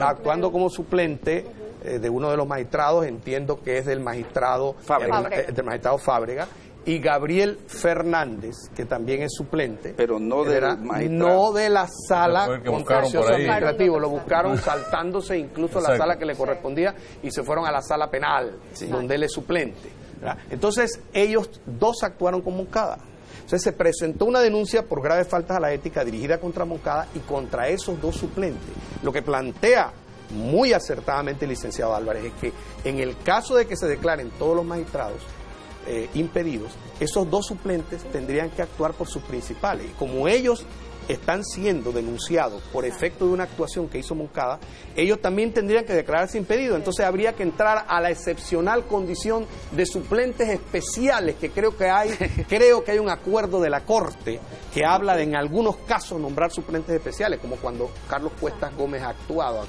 actuando como suplente de uno de los magistrados, entiendo que es del magistrado Fábrega, y Gabriel Fernández, que también es suplente, pero no de la sala contencioso administrativo, lo buscaron saltándose incluso la sala que le correspondía y se fueron a la sala penal, donde él es suplente. Entonces ellos 2 actuaron con Moncada. Entonces se presentó una denuncia por graves faltas a la ética dirigida contra Moncada y contra esos 2 suplentes. Lo que plantea muy acertadamente el licenciado Álvarez es que en el caso de que se declaren todos los magistrados impedidos, esos 2 suplentes tendrían que actuar por sus principales. Y como ellos están siendo denunciados por efecto de una actuación que hizo Moncada, ellos también tendrían que declararse impedidos. Entonces habría que entrar a la excepcional condición de suplentes especiales, que creo que hay un acuerdo de la Corte que habla de en algunos casos nombrar suplentes especiales, como cuando Carlos Cuestas Gómez actuaba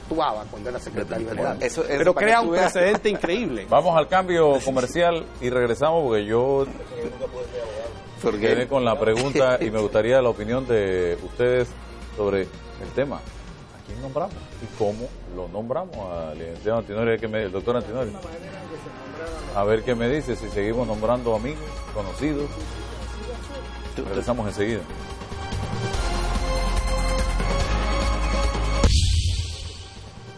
cuando era secretario general. Pero crea un precedente increíble. Vamos al cambio comercial y regresamos, porque yo quedé con la pregunta y me gustaría la opinión de ustedes sobre el tema. ¿A quién nombramos y cómo lo nombramos? Al licenciado Antinori, el doctor Antinori. A ver qué me dice, si seguimos nombrando amigos, conocidos. Regresamos enseguida.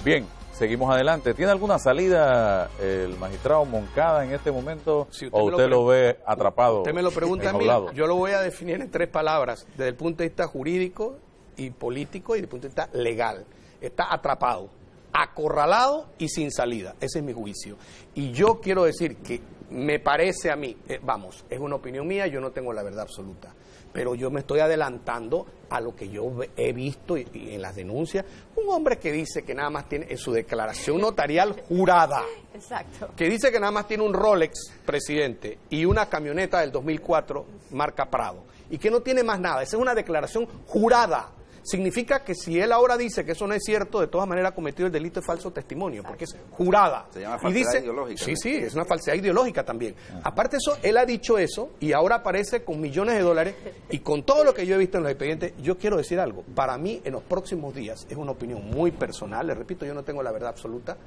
Bien, seguimos adelante. ¿Tiene alguna salida el magistrado Moncada en este momento, o usted lo ve atrapado? Usted me lo pregunta a mí, yo lo voy a definir en 3 palabras, desde el punto de vista jurídico y político y desde el punto de vista legal. Está atrapado, acorralado y sin salida. Ese es mi juicio. Y yo quiero decir que me parece a mí, es una opinión mía, yo no tengo la verdad absoluta, pero yo me estoy adelantando a lo que yo he visto y en las denuncias. Un hombre que dice que nada más tiene, en su declaración notarial jurada, que dice que nada más tiene un Rolex, presidente, y una camioneta del 2004 marca Prado, y que no tiene más nada. Esa es una declaración jurada. Significa que si él ahora dice que eso no es cierto, de todas maneras ha cometido el delito de falso testimonio, porque es jurada. Se llama falsedad ideológica. Sí, es una falsedad ideológica también. Aparte de eso, él ha dicho eso y ahora aparece con millones de dólares, y con todo lo que yo he visto en los expedientes, yo quiero decir algo. Para mí, en los próximos días, es una opinión muy personal, le repito, yo no tengo la verdad absoluta,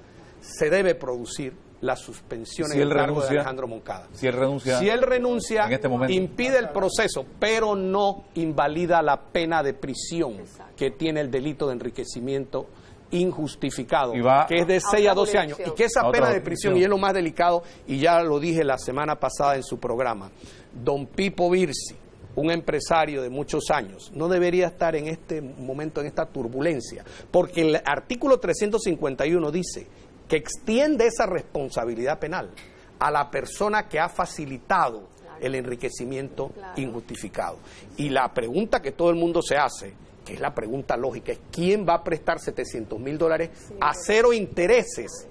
se debe producir la suspensión en el cargo de Alejandro Moncada. Si él renuncia en este momento, impide el proceso, pero no invalida la pena de prisión que tiene el delito de enriquecimiento injustificado, que es de 6 a 12 años, y que esa pena de prisión, y es lo más delicado, y ya lo dije la semana pasada en su programa, don Pipo Virsi, un empresario de muchos años, no debería estar en este momento, en esta turbulencia, porque el artículo 351 dice que extiende esa responsabilidad penal a la persona que ha facilitado el enriquecimiento injustificado. Y la pregunta que todo el mundo se hace, que es la pregunta lógica, es ¿quién va a prestar $700,000 a 0 intereses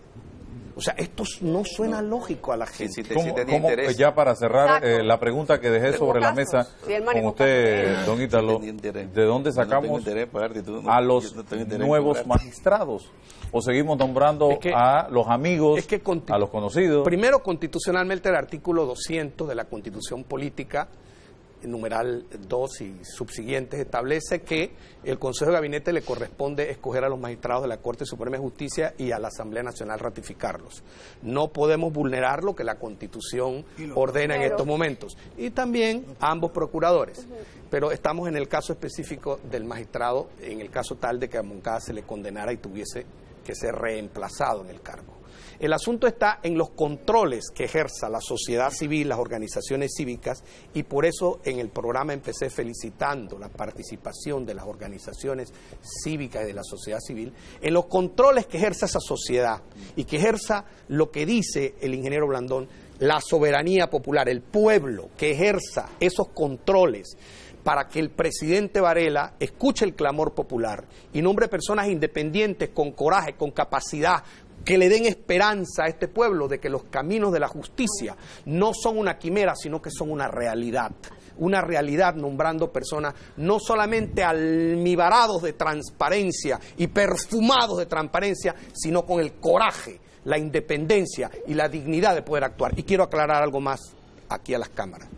O sea, esto no suena lógico a la gente. Si tenía interés. Ya para cerrar, Exacto. la pregunta que dejé sobre la mesa Sí, él con manejó usted, casos. don Ítalo, ¿de dónde sacamos a los nuevos magistrados? ¿O seguimos nombrando a los amigos, a los conocidos? Primero, constitucionalmente, el artículo 200 de la Constitución Política, numeral 2 y subsiguientes, establece que el Consejo de Gabinete le corresponde escoger a los magistrados de la Corte Suprema de Justicia y a la Asamblea Nacional ratificarlos. No podemos vulnerar lo que la Constitución ordena en estos momentos. Y también a ambos procuradores. Pero estamos en el caso específico del magistrado, en el caso tal de que a Moncada se le condenara y tuviese que ser reemplazado en el cargo. El asunto está en los controles que ejerza la sociedad civil, las organizaciones cívicas, y por eso en el programa empecé felicitando la participación de las organizaciones cívicas y de la sociedad civil, en los controles que ejerza esa sociedad y que ejerza lo que dice el ingeniero Blandón, la soberanía popular, el pueblo que ejerza esos controles para que el presidente Varela escuche el clamor popular y nombre personas independientes, con coraje, con capacidad, que le den esperanza a este pueblo de que los caminos de la justicia no son una quimera, sino que son una realidad nombrando personas no solamente almibarados de transparencia y perfumados de transparencia, sino con el coraje, la independencia y la dignidad de poder actuar. Y quiero aclarar algo más aquí a las cámaras,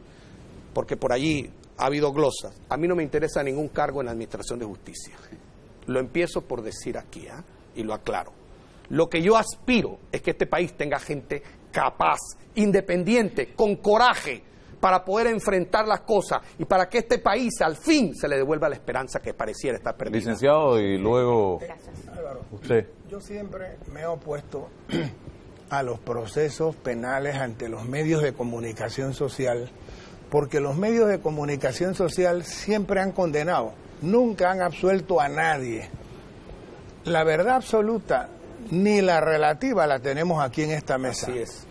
porque por allí ha habido glosas. A mí no me interesa ningún cargo en la Administración de Justicia. Lo empiezo por decir aquí, y lo aclaro. Lo que yo aspiro es que este país tenga gente capaz, independiente, con coraje, para poder enfrentar las cosas y para que este país al fin se le devuelva la esperanza que pareciera estar perdida. Licenciado, y luego usted. Yo siempre me he opuesto a los procesos penales ante los medios de comunicación social, porque los medios de comunicación social siempre han condenado, nunca han absuelto a nadie. La verdad absoluta ni la relativa la tenemos aquí en esta mesa. Así es.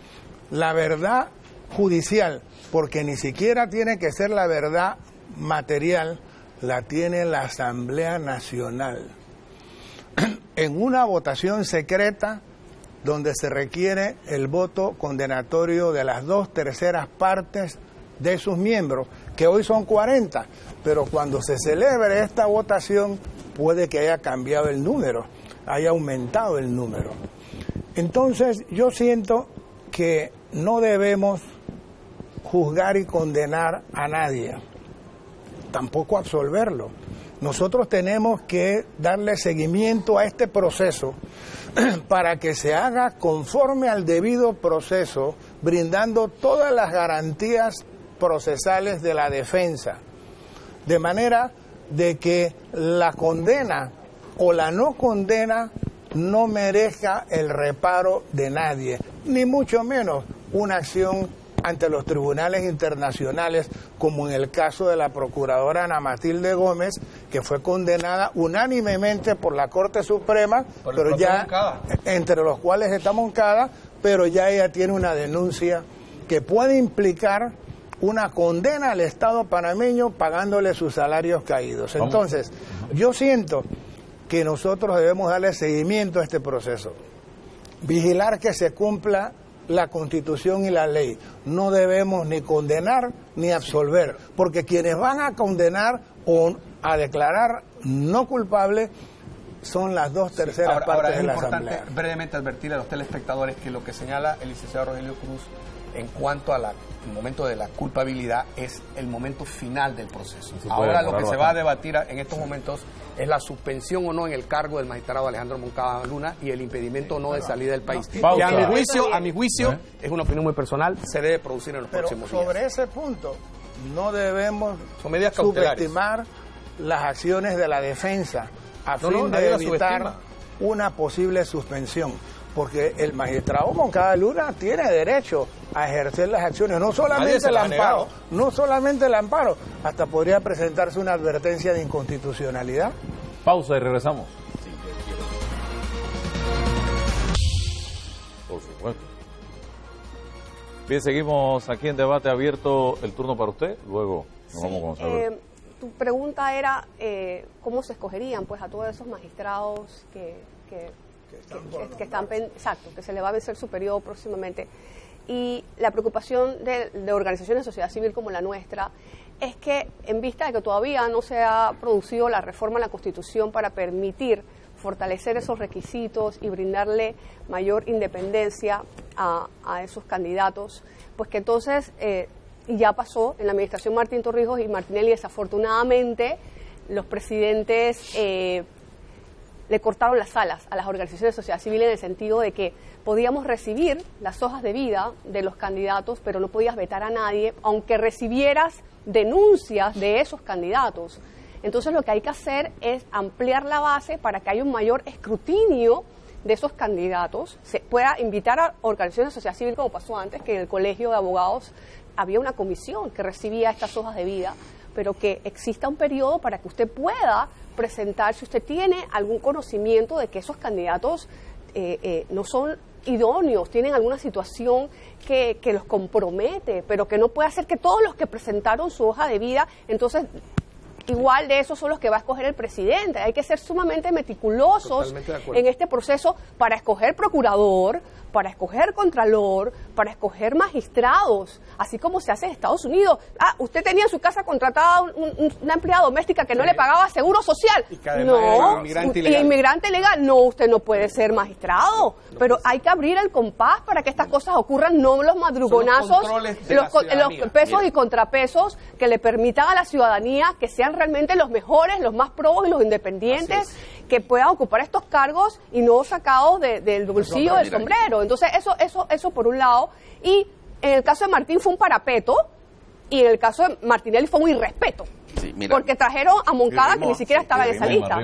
La verdad judicial, porque ni siquiera tiene que ser la verdad material, la tiene la Asamblea Nacional. En una votación secreta donde se requiere el voto condenatorio de las 2/3 partes de sus miembros, que hoy son 40, pero cuando se celebre esta votación puede que haya cambiado el número, haya aumentado el número. Entonces yo siento que no debemos juzgar y condenar a nadie, tampoco absolverlo. Nosotros tenemos que darle seguimiento a este proceso para que se haga conforme al debido proceso, brindando todas las garantías procesales de la defensa, de manera de que la condena o la no condena no merezca el reparo de nadie, ni mucho menos una acción ante los tribunales internacionales, como en el caso de la procuradora Ana Matilde Gómez, que fue condenada unánimemente por la Corte Suprema, pero ya entre los cuales está Moncada, pero ya ella tiene una denuncia que puede implicar una condena al Estado panameño pagándole sus salarios caídos. Entonces, yo siento que nosotros debemos darle seguimiento a este proceso, vigilar que se cumpla la Constitución y la ley. No debemos ni condenar ni absolver, porque quienes van a condenar o a declarar no culpable son las 2/3 partes de la Asamblea. Ahora es importante brevemente advertirle a los telespectadores que lo que señala el licenciado Rogelio Cruz en cuanto al momento de la culpabilidad es el momento final del proceso. Ahora lo que se va a debatir en estos momentos es la suspensión o no en el cargo del magistrado Alejandro Moncada Luna y el impedimento o no de salida del país. Que a mi juicio, es una opinión muy personal, se debe producir en los próximos días. Sobre ese punto no debemos subestimar las acciones de la defensa a fin de evitar una posible suspensión, porque el magistrado Moncada Luna tiene derecho a ejercer las acciones, no solamente el amparo, hasta podría presentarse una advertencia de inconstitucionalidad. Pausa y regresamos. Por supuesto. Bien, seguimos aquí en debate abierto. El turno para usted, luego nos vamos con Gonzalo. Tu pregunta era cómo se escogerían pues a todos esos magistrados que exacto, que se le va a vencer su periodo próximamente. Y la preocupación de organizaciones de sociedad civil como la nuestra es que, en vista de que todavía no se ha producido la reforma a la Constitución para permitir fortalecer esos requisitos y brindarle mayor independencia a esos candidatos, pues que entonces ya pasó en la administración Martín Torrijos y Martinelli. Desafortunadamente los presidentes le cortaron las alas a las organizaciones de sociedad civil, en el sentido de que podíamos recibir las hojas de vida de los candidatos, pero no podías vetar a nadie, aunque recibieras denuncias de esos candidatos. Entonces lo que hay que hacer es ampliar la base para que haya un mayor escrutinio de esos candidatos, se pueda invitar a organizaciones de sociedad civil, como pasó antes, que en el Colegio de Abogados había una comisión que recibía estas hojas de vida, pero que exista un periodo para que usted pueda presentar, si usted tiene algún conocimiento de que esos candidatos no son idóneos, tienen alguna situación que los compromete, pero que no puede hacer que todos los que presentaron su hoja de vida, entonces igual de esos son los que va a escoger el presidente. Hay que ser sumamente meticulosos en este proceso para escoger procurador, para escoger contralor, para escoger magistrados, así como se hace en Estados Unidos. Usted tenía en su casa contratada una empleada doméstica que no le pagaba seguro social. No, inmigrante ilegal. No, usted no puede ser magistrado. Pero hay que abrir el compás para que estas cosas ocurran, no los madrugonazos, los pesos y contrapesos que le permitan a la ciudadanía que sean realmente los mejores, los más probos y los independientes, que puedan ocupar estos cargos y no sacados del bolsillo del sombrero. Entonces, eso por un lado. Y en el caso de Martín fue un parapeto, y en el caso de Martinelli fue un irrespeto. Sí, porque trajeron a Moncada, que ni siquiera estaba en esa lista.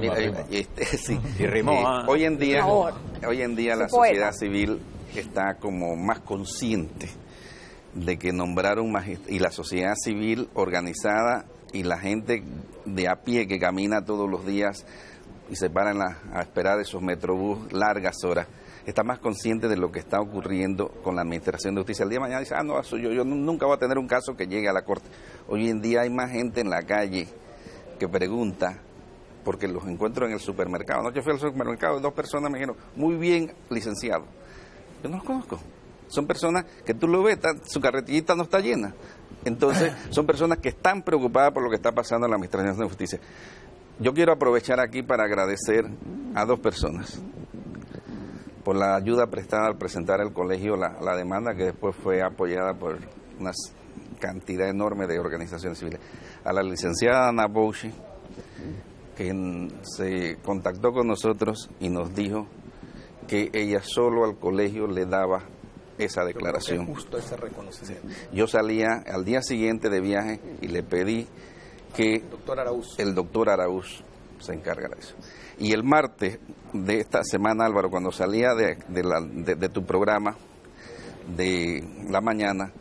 Hoy en día la sociedad civil está como más consciente de que nombrar un magistrado, y la sociedad civil organizada y la gente de a pie que camina todos los días y se paran a esperar esos metrobús largas horas, está más consciente de lo que está ocurriendo con la administración de justicia. El día de mañana dice, no, yo nunca voy a tener un caso que llegue a la corte. Hoy en día hay más gente en la calle que pregunta, porque los encuentro en el supermercado. Anoche fui al supermercado y 2 personas me dijeron, muy bien, licenciado. Yo no los conozco. Son personas que tú lo ves, su carretillita no está llena. Entonces, son personas que están preocupadas por lo que está pasando en la administración de justicia. Yo quiero aprovechar aquí para agradecer a 2 personas por la ayuda prestada al presentar el colegio la demanda, que después fue apoyada por una cantidad enorme de organizaciones civiles. A la licenciada Ana Bouchi, que se contactó con nosotros y nos dijo que ella solo al colegio le daba esa declaración. Justo ese reconocimiento. Yo salía al día siguiente de viaje y le pedí que el doctor Araúz se encargara de eso. Y el martes de esta semana, Álvaro, cuando salía de tu programa de la mañana,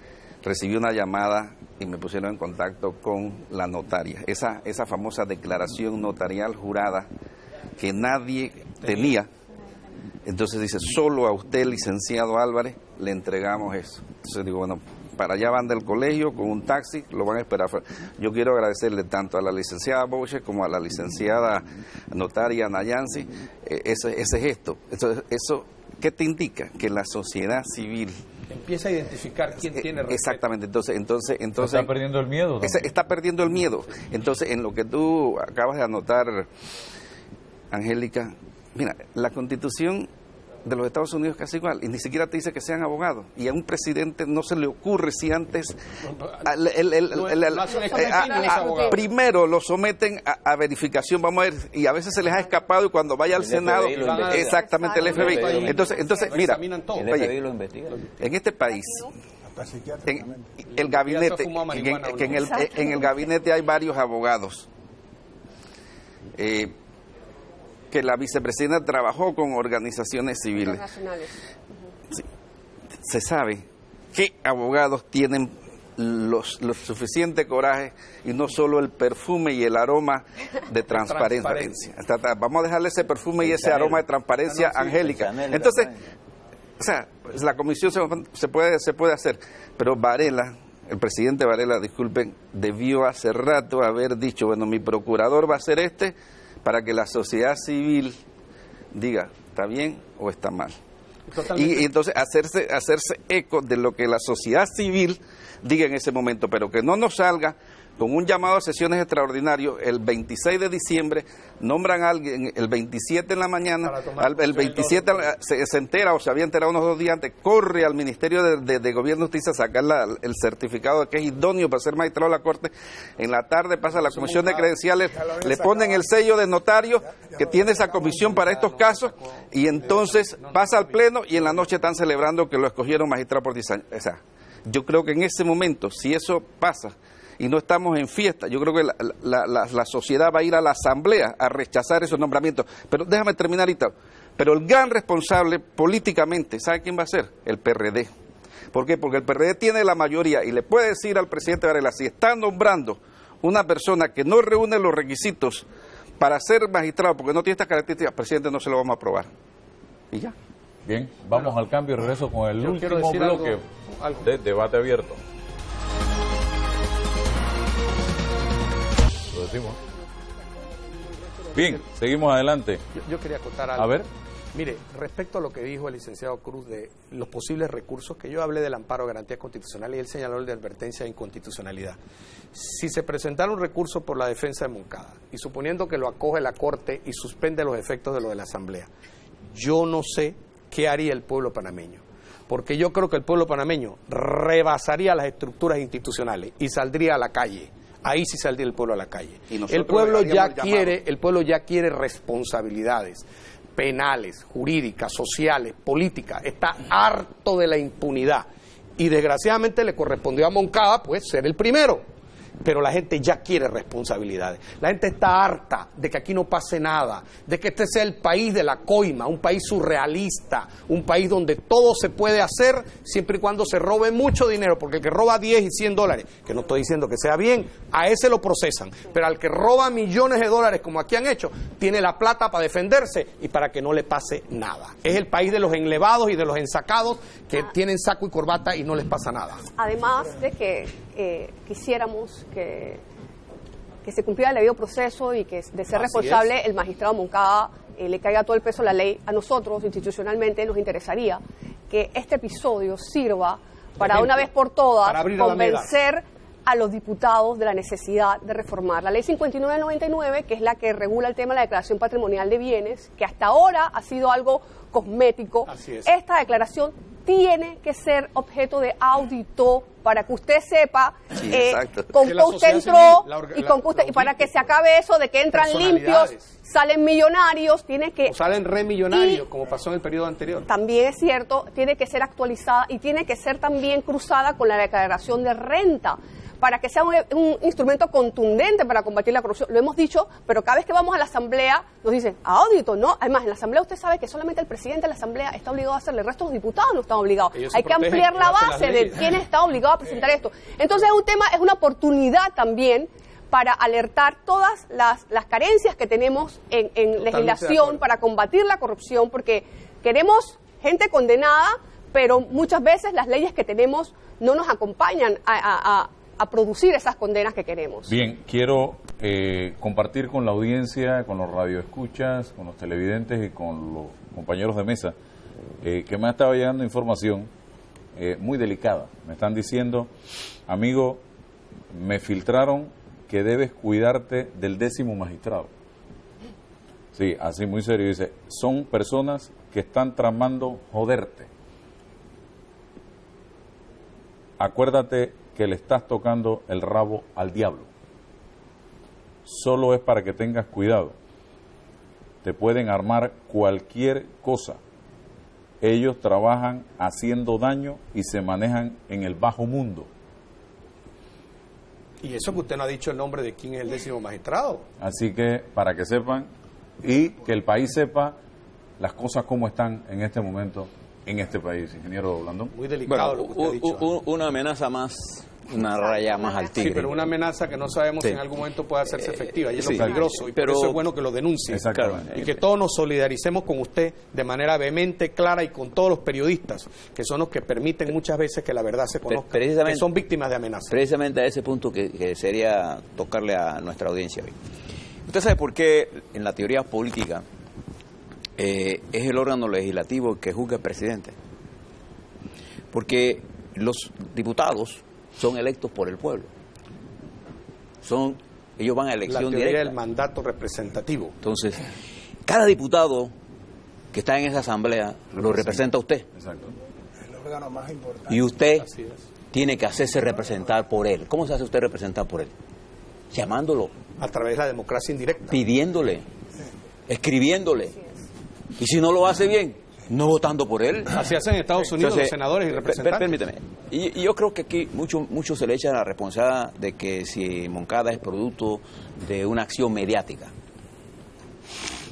recibí una llamada y me pusieron en contacto con la notaria. Esa famosa declaración notarial jurada que nadie tenía. Entonces dice, solo a usted, licenciado Álvarez, le entregamos eso. Entonces digo, bueno, para allá van del colegio con un taxi, lo van a esperar. Yo quiero agradecerle tanto a la licenciada Boche como a la licenciada notaria Nayansi ese gesto. Eso, ¿qué te indica? Que la sociedad civil empieza a identificar quién tiene respeto. Exactamente, entonces está perdiendo el miedo. Está perdiendo el miedo. Entonces, en lo que tú acabas de anotar, Angélica, mira, la Constitución de los Estados Unidos es casi igual, y ni siquiera te dice que sean abogados, y a un presidente no se le ocurre si antes primero lo someten a verificación, vamos a ver, y a veces se les ha escapado, y cuando vaya al Senado, exactamente, el FBI. Entonces mira, oye, en este país, en el gabinete, en el gabinete hay varios abogados, que la vicepresidenta trabajó con organizaciones civiles. Sí, se sabe qué abogados tienen los suficiente coraje y no solo el perfume y el aroma de transparencia. Vamos a dejarle ese perfume y ese aroma de transparencia, Angélica. Entonces, o sea, la comisión se puede hacer, pero Varela, el presidente Varela, disculpen, debió hace rato haber dicho, bueno, mi procurador va a ser para que la sociedad civil diga, está bien o está mal. Y entonces hacerse eco de lo que la sociedad civil diga en ese momento, pero que no nos salga con un llamado a sesiones extraordinarias el 26 de diciembre, nombran a alguien el 27 en la mañana, el 27 se entera o se había enterado unos 2 días antes, corre al Ministerio de Gobierno y Justicia a sacar el certificado de que es idóneo para ser magistrado de la Corte, en la tarde pasa a la Comisión de Credenciales, le ponen el sello de notario que tiene esa comisión para estos casos y entonces pasa al Pleno y en la noche están celebrando que lo escogieron magistrado por 10 años. O sea, yo creo que en ese momento, si eso pasa, y no estamos en fiesta, yo creo que la sociedad va a ir a la asamblea a rechazar esos nombramientos. Pero déjame terminar ahorita. Pero el gran responsable políticamente, ¿sabe quién va a ser? El PRD. ¿Por qué? Porque el PRD tiene la mayoría y le puede decir al presidente Varela, si está nombrando una persona que no reúne los requisitos para ser magistrado, porque no tiene estas características, presidente, no se lo vamos a aprobar. Y ya. Bien, vamos al cambio y regreso con el último bloque de debate abierto. Lo decimos. Bien, seguimos adelante. Yo quería acotar algo. A ver. Mire, respecto a lo que dijo el licenciado Cruz de los posibles recursos, que yo hablé del amparo de garantías constitucionales y él señaló el de advertencia de inconstitucionalidad. Si se presentara un recurso por la defensa de Moncada y suponiendo que lo acoge la Corte y suspende los efectos de lo de la Asamblea, yo no sé qué haría el pueblo panameño. Porque yo creo que el pueblo panameño rebasaría las estructuras institucionales y saldría a la calle. Ahí sí saldría el pueblo a la calle. El pueblo ya quiere responsabilidades penales, jurídicas, sociales, políticas. Está harto de la impunidad. Y desgraciadamente le correspondió a Moncada, pues, ser el primero. Pero la gente ya quiere responsabilidades. La gente está harta de que aquí no pase nada, de que este sea el país de la coima, un país surrealista, un país donde todo se puede hacer siempre y cuando se robe mucho dinero, porque el que roba 10 y 100 dólares, que no estoy diciendo que sea bien, a ese lo procesan, pero al que roba millones de dólares como aquí han hecho, tiene la plata para defenderse y para que no le pase nada. Es el país de los enlevados y de los ensacados que tienen saco y corbata y no les pasa nada. Además de que quisiéramos que se cumpliera el debido proceso y que de ser responsable el magistrado Moncada le caiga todo el peso de la ley. A nosotros institucionalmente nos interesaría que este episodio sirva para una vez por todas convencer a los diputados de la necesidad de reformar la ley 5999, que es la que regula el tema de la declaración patrimonial de bienes, que hasta ahora ha sido algo cosmético. Esta declaración tiene que ser objeto de audito para que usted sepa con qué usted entró y para que se acabe eso de que entran limpios, salen millonarios, tiene que... O salen remillonarios, como pasó en el periodo anterior. También es cierto, tiene que ser actualizada y tiene que ser también cruzada con la declaración de renta, para que sea un instrumento contundente para combatir la corrupción. Lo hemos dicho, pero cada vez que vamos a la Asamblea nos dicen, audito, ¿no? Además, en la Asamblea usted sabe que solamente el presidente de la Asamblea está obligado a hacerle, el resto de los diputados no están obligados. Hay que ampliar la base de quién está obligado a presentar esto. Entonces, es un tema, es una oportunidad también para alertar todas las carencias que tenemos en legislación para combatir la corrupción, porque queremos gente condenada, pero muchas veces las leyes que tenemos no nos acompañan a producir esas condenas que queremos. Bien, quiero compartir con la audiencia, con los radioescuchas, con los televidentes y con los compañeros de mesa, que me ha estado llegando información muy delicada. Me están diciendo, amigo, me filtraron que debes cuidarte del 10º magistrado. Sí, así muy serio, dice, son personas que están tramando joderte. Acuérdate que le estás tocando el rabo al diablo. Solo es para que tengas cuidado. Te pueden armar cualquier cosa. Ellos trabajan haciendo daño y se manejan en el bajo mundo. Y eso que usted no ha dicho el nombre de quién es el 10º magistrado. Así que, para que sepan, y que el país sepa las cosas como están en este momento en este país, ingeniero Blandón. Muy delicado lo que usted ha dicho. Una amenaza más, una raya más al tigre. Sí, pero una amenaza que no sabemos si en algún momento puede hacerse efectiva, y es lo peligroso, y por eso es bueno que lo denuncie. Y que todos nos solidaricemos con usted de manera vehemente, clara y con todos los periodistas, que son los que permiten muchas veces que la verdad se conozca, que son víctimas de amenazas. Precisamente a ese punto que sería tocarle a nuestra audiencia hoy. Usted sabe por qué en la teoría política es el órgano legislativo que juzga al presidente. Porque los diputados son electos por el pueblo. Ellos van a elección la teoría directa. del mandato representativo. Entonces, cada diputado que está en esa asamblea lo representa a usted. Exacto. El órgano más importante. Y usted Así es. tiene que hacerse representar por él. ¿Cómo se hace usted representar por él? Llamándolo, A través de la democracia indirecta. pidiéndole, escribiéndole. Y si no lo hace bien, no votando por él. Así hacen en Estados Unidos Entonces, los senadores y representantes. Permíteme. Y yo creo que aquí mucho se le echa la responsabilidad de que si Moncada es producto de una acción mediática.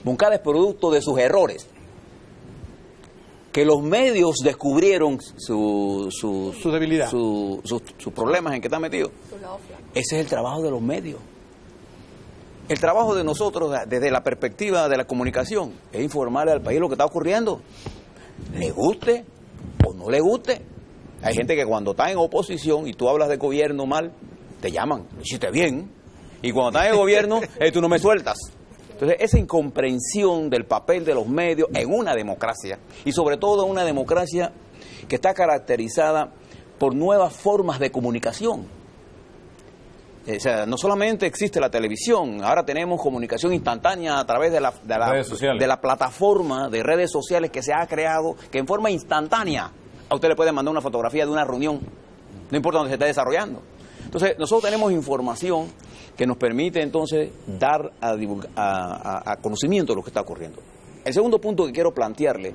Moncada es producto de sus errores. Que los medios descubrieron su debilidad. sus problemas en que está metido. Su lado flaco. Ese es el trabajo de los medios. El trabajo de nosotros, desde la perspectiva de la comunicación, es informarle al país lo que está ocurriendo. Le guste o no le guste. Hay gente que cuando está en oposición y tú hablas de gobierno mal, te llaman, lo hiciste bien. Y cuando estás en el gobierno, tú no me sueltas. Entonces, esa incomprensión del papel de los medios en una democracia, y sobre todo en una democracia que está caracterizada por nuevas formas de comunicación. O sea, no solamente existe la televisión, ahora tenemos comunicación instantánea a través de Redes sociales. de la plataforma de redes sociales que se ha creado, que en forma instantánea a usted le puede mandar una fotografía de una reunión, no importa dónde se esté desarrollando. Entonces, nosotros tenemos información que nos permite entonces dar a conocimiento de lo que está ocurriendo. El segundo punto que quiero plantearle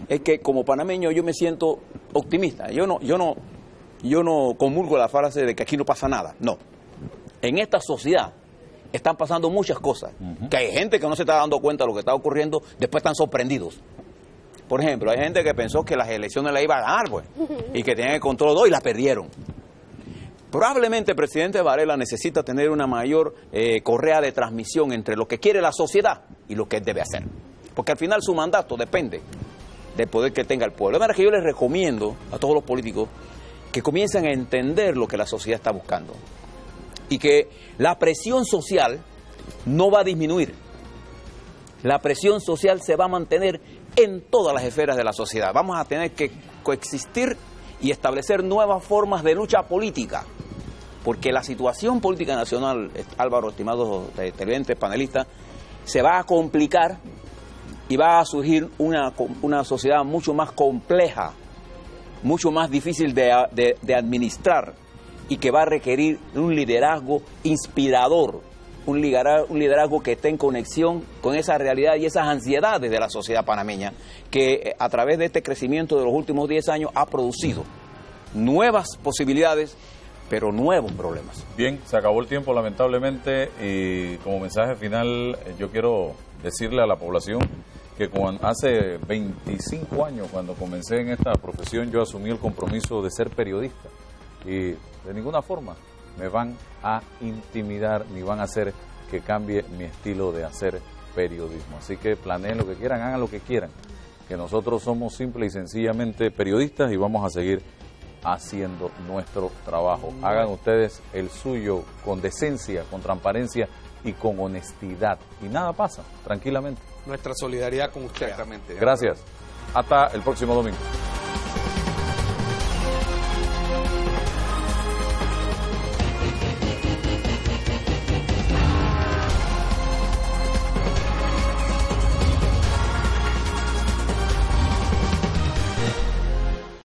es que como panameño yo me siento optimista. Yo no comulgo la frase de que aquí no pasa nada. No. En esta sociedad están pasando muchas cosas. Que hay gente que no se está dando cuenta de lo que está ocurriendo, después están sorprendidos. Por ejemplo, hay gente que pensó que las elecciones las iba a ganar, pues, y que tenían el control 2 y la perdieron. Probablemente el presidente Varela necesita tener una mayor correa de transmisión entre lo que quiere la sociedad y lo que él debe hacer. Porque al final su mandato depende del poder que tenga el pueblo. De manera que yo les recomiendo a todos los políticos que comiencen a entender lo que la sociedad está buscando. Y que la presión social no va a disminuir. La presión social se va a mantener en todas las esferas de la sociedad. Vamos a tener que coexistir y establecer nuevas formas de lucha política. Porque la situación política nacional, Álvaro, estimados televidentes, panelistas, se va a complicar y va a surgir una sociedad mucho más compleja, mucho más difícil de administrar y que va a requerir un liderazgo inspirador, un liderazgo que esté en conexión con esa realidad y esas ansiedades de la sociedad panameña, que a través de este crecimiento de los últimos 10 años ha producido nuevas posibilidades, pero nuevos problemas. Bien, se acabó el tiempo lamentablemente y como mensaje final yo quiero decirle a la población que hace 25 años cuando comencé en esta profesión yo asumí el compromiso de ser periodista y de ninguna forma me van a intimidar ni van a hacer que cambie mi estilo de hacer periodismo. Así que planeen lo que quieran, hagan lo que quieran, que nosotros somos simple y sencillamente periodistas y vamos a seguir haciendo nuestro trabajo. Hagan ustedes el suyo con decencia, con transparencia y con honestidad. Y nada pasa, tranquilamente. Nuestra solidaridad con usted. Exactamente. Gracias. Hasta el próximo domingo.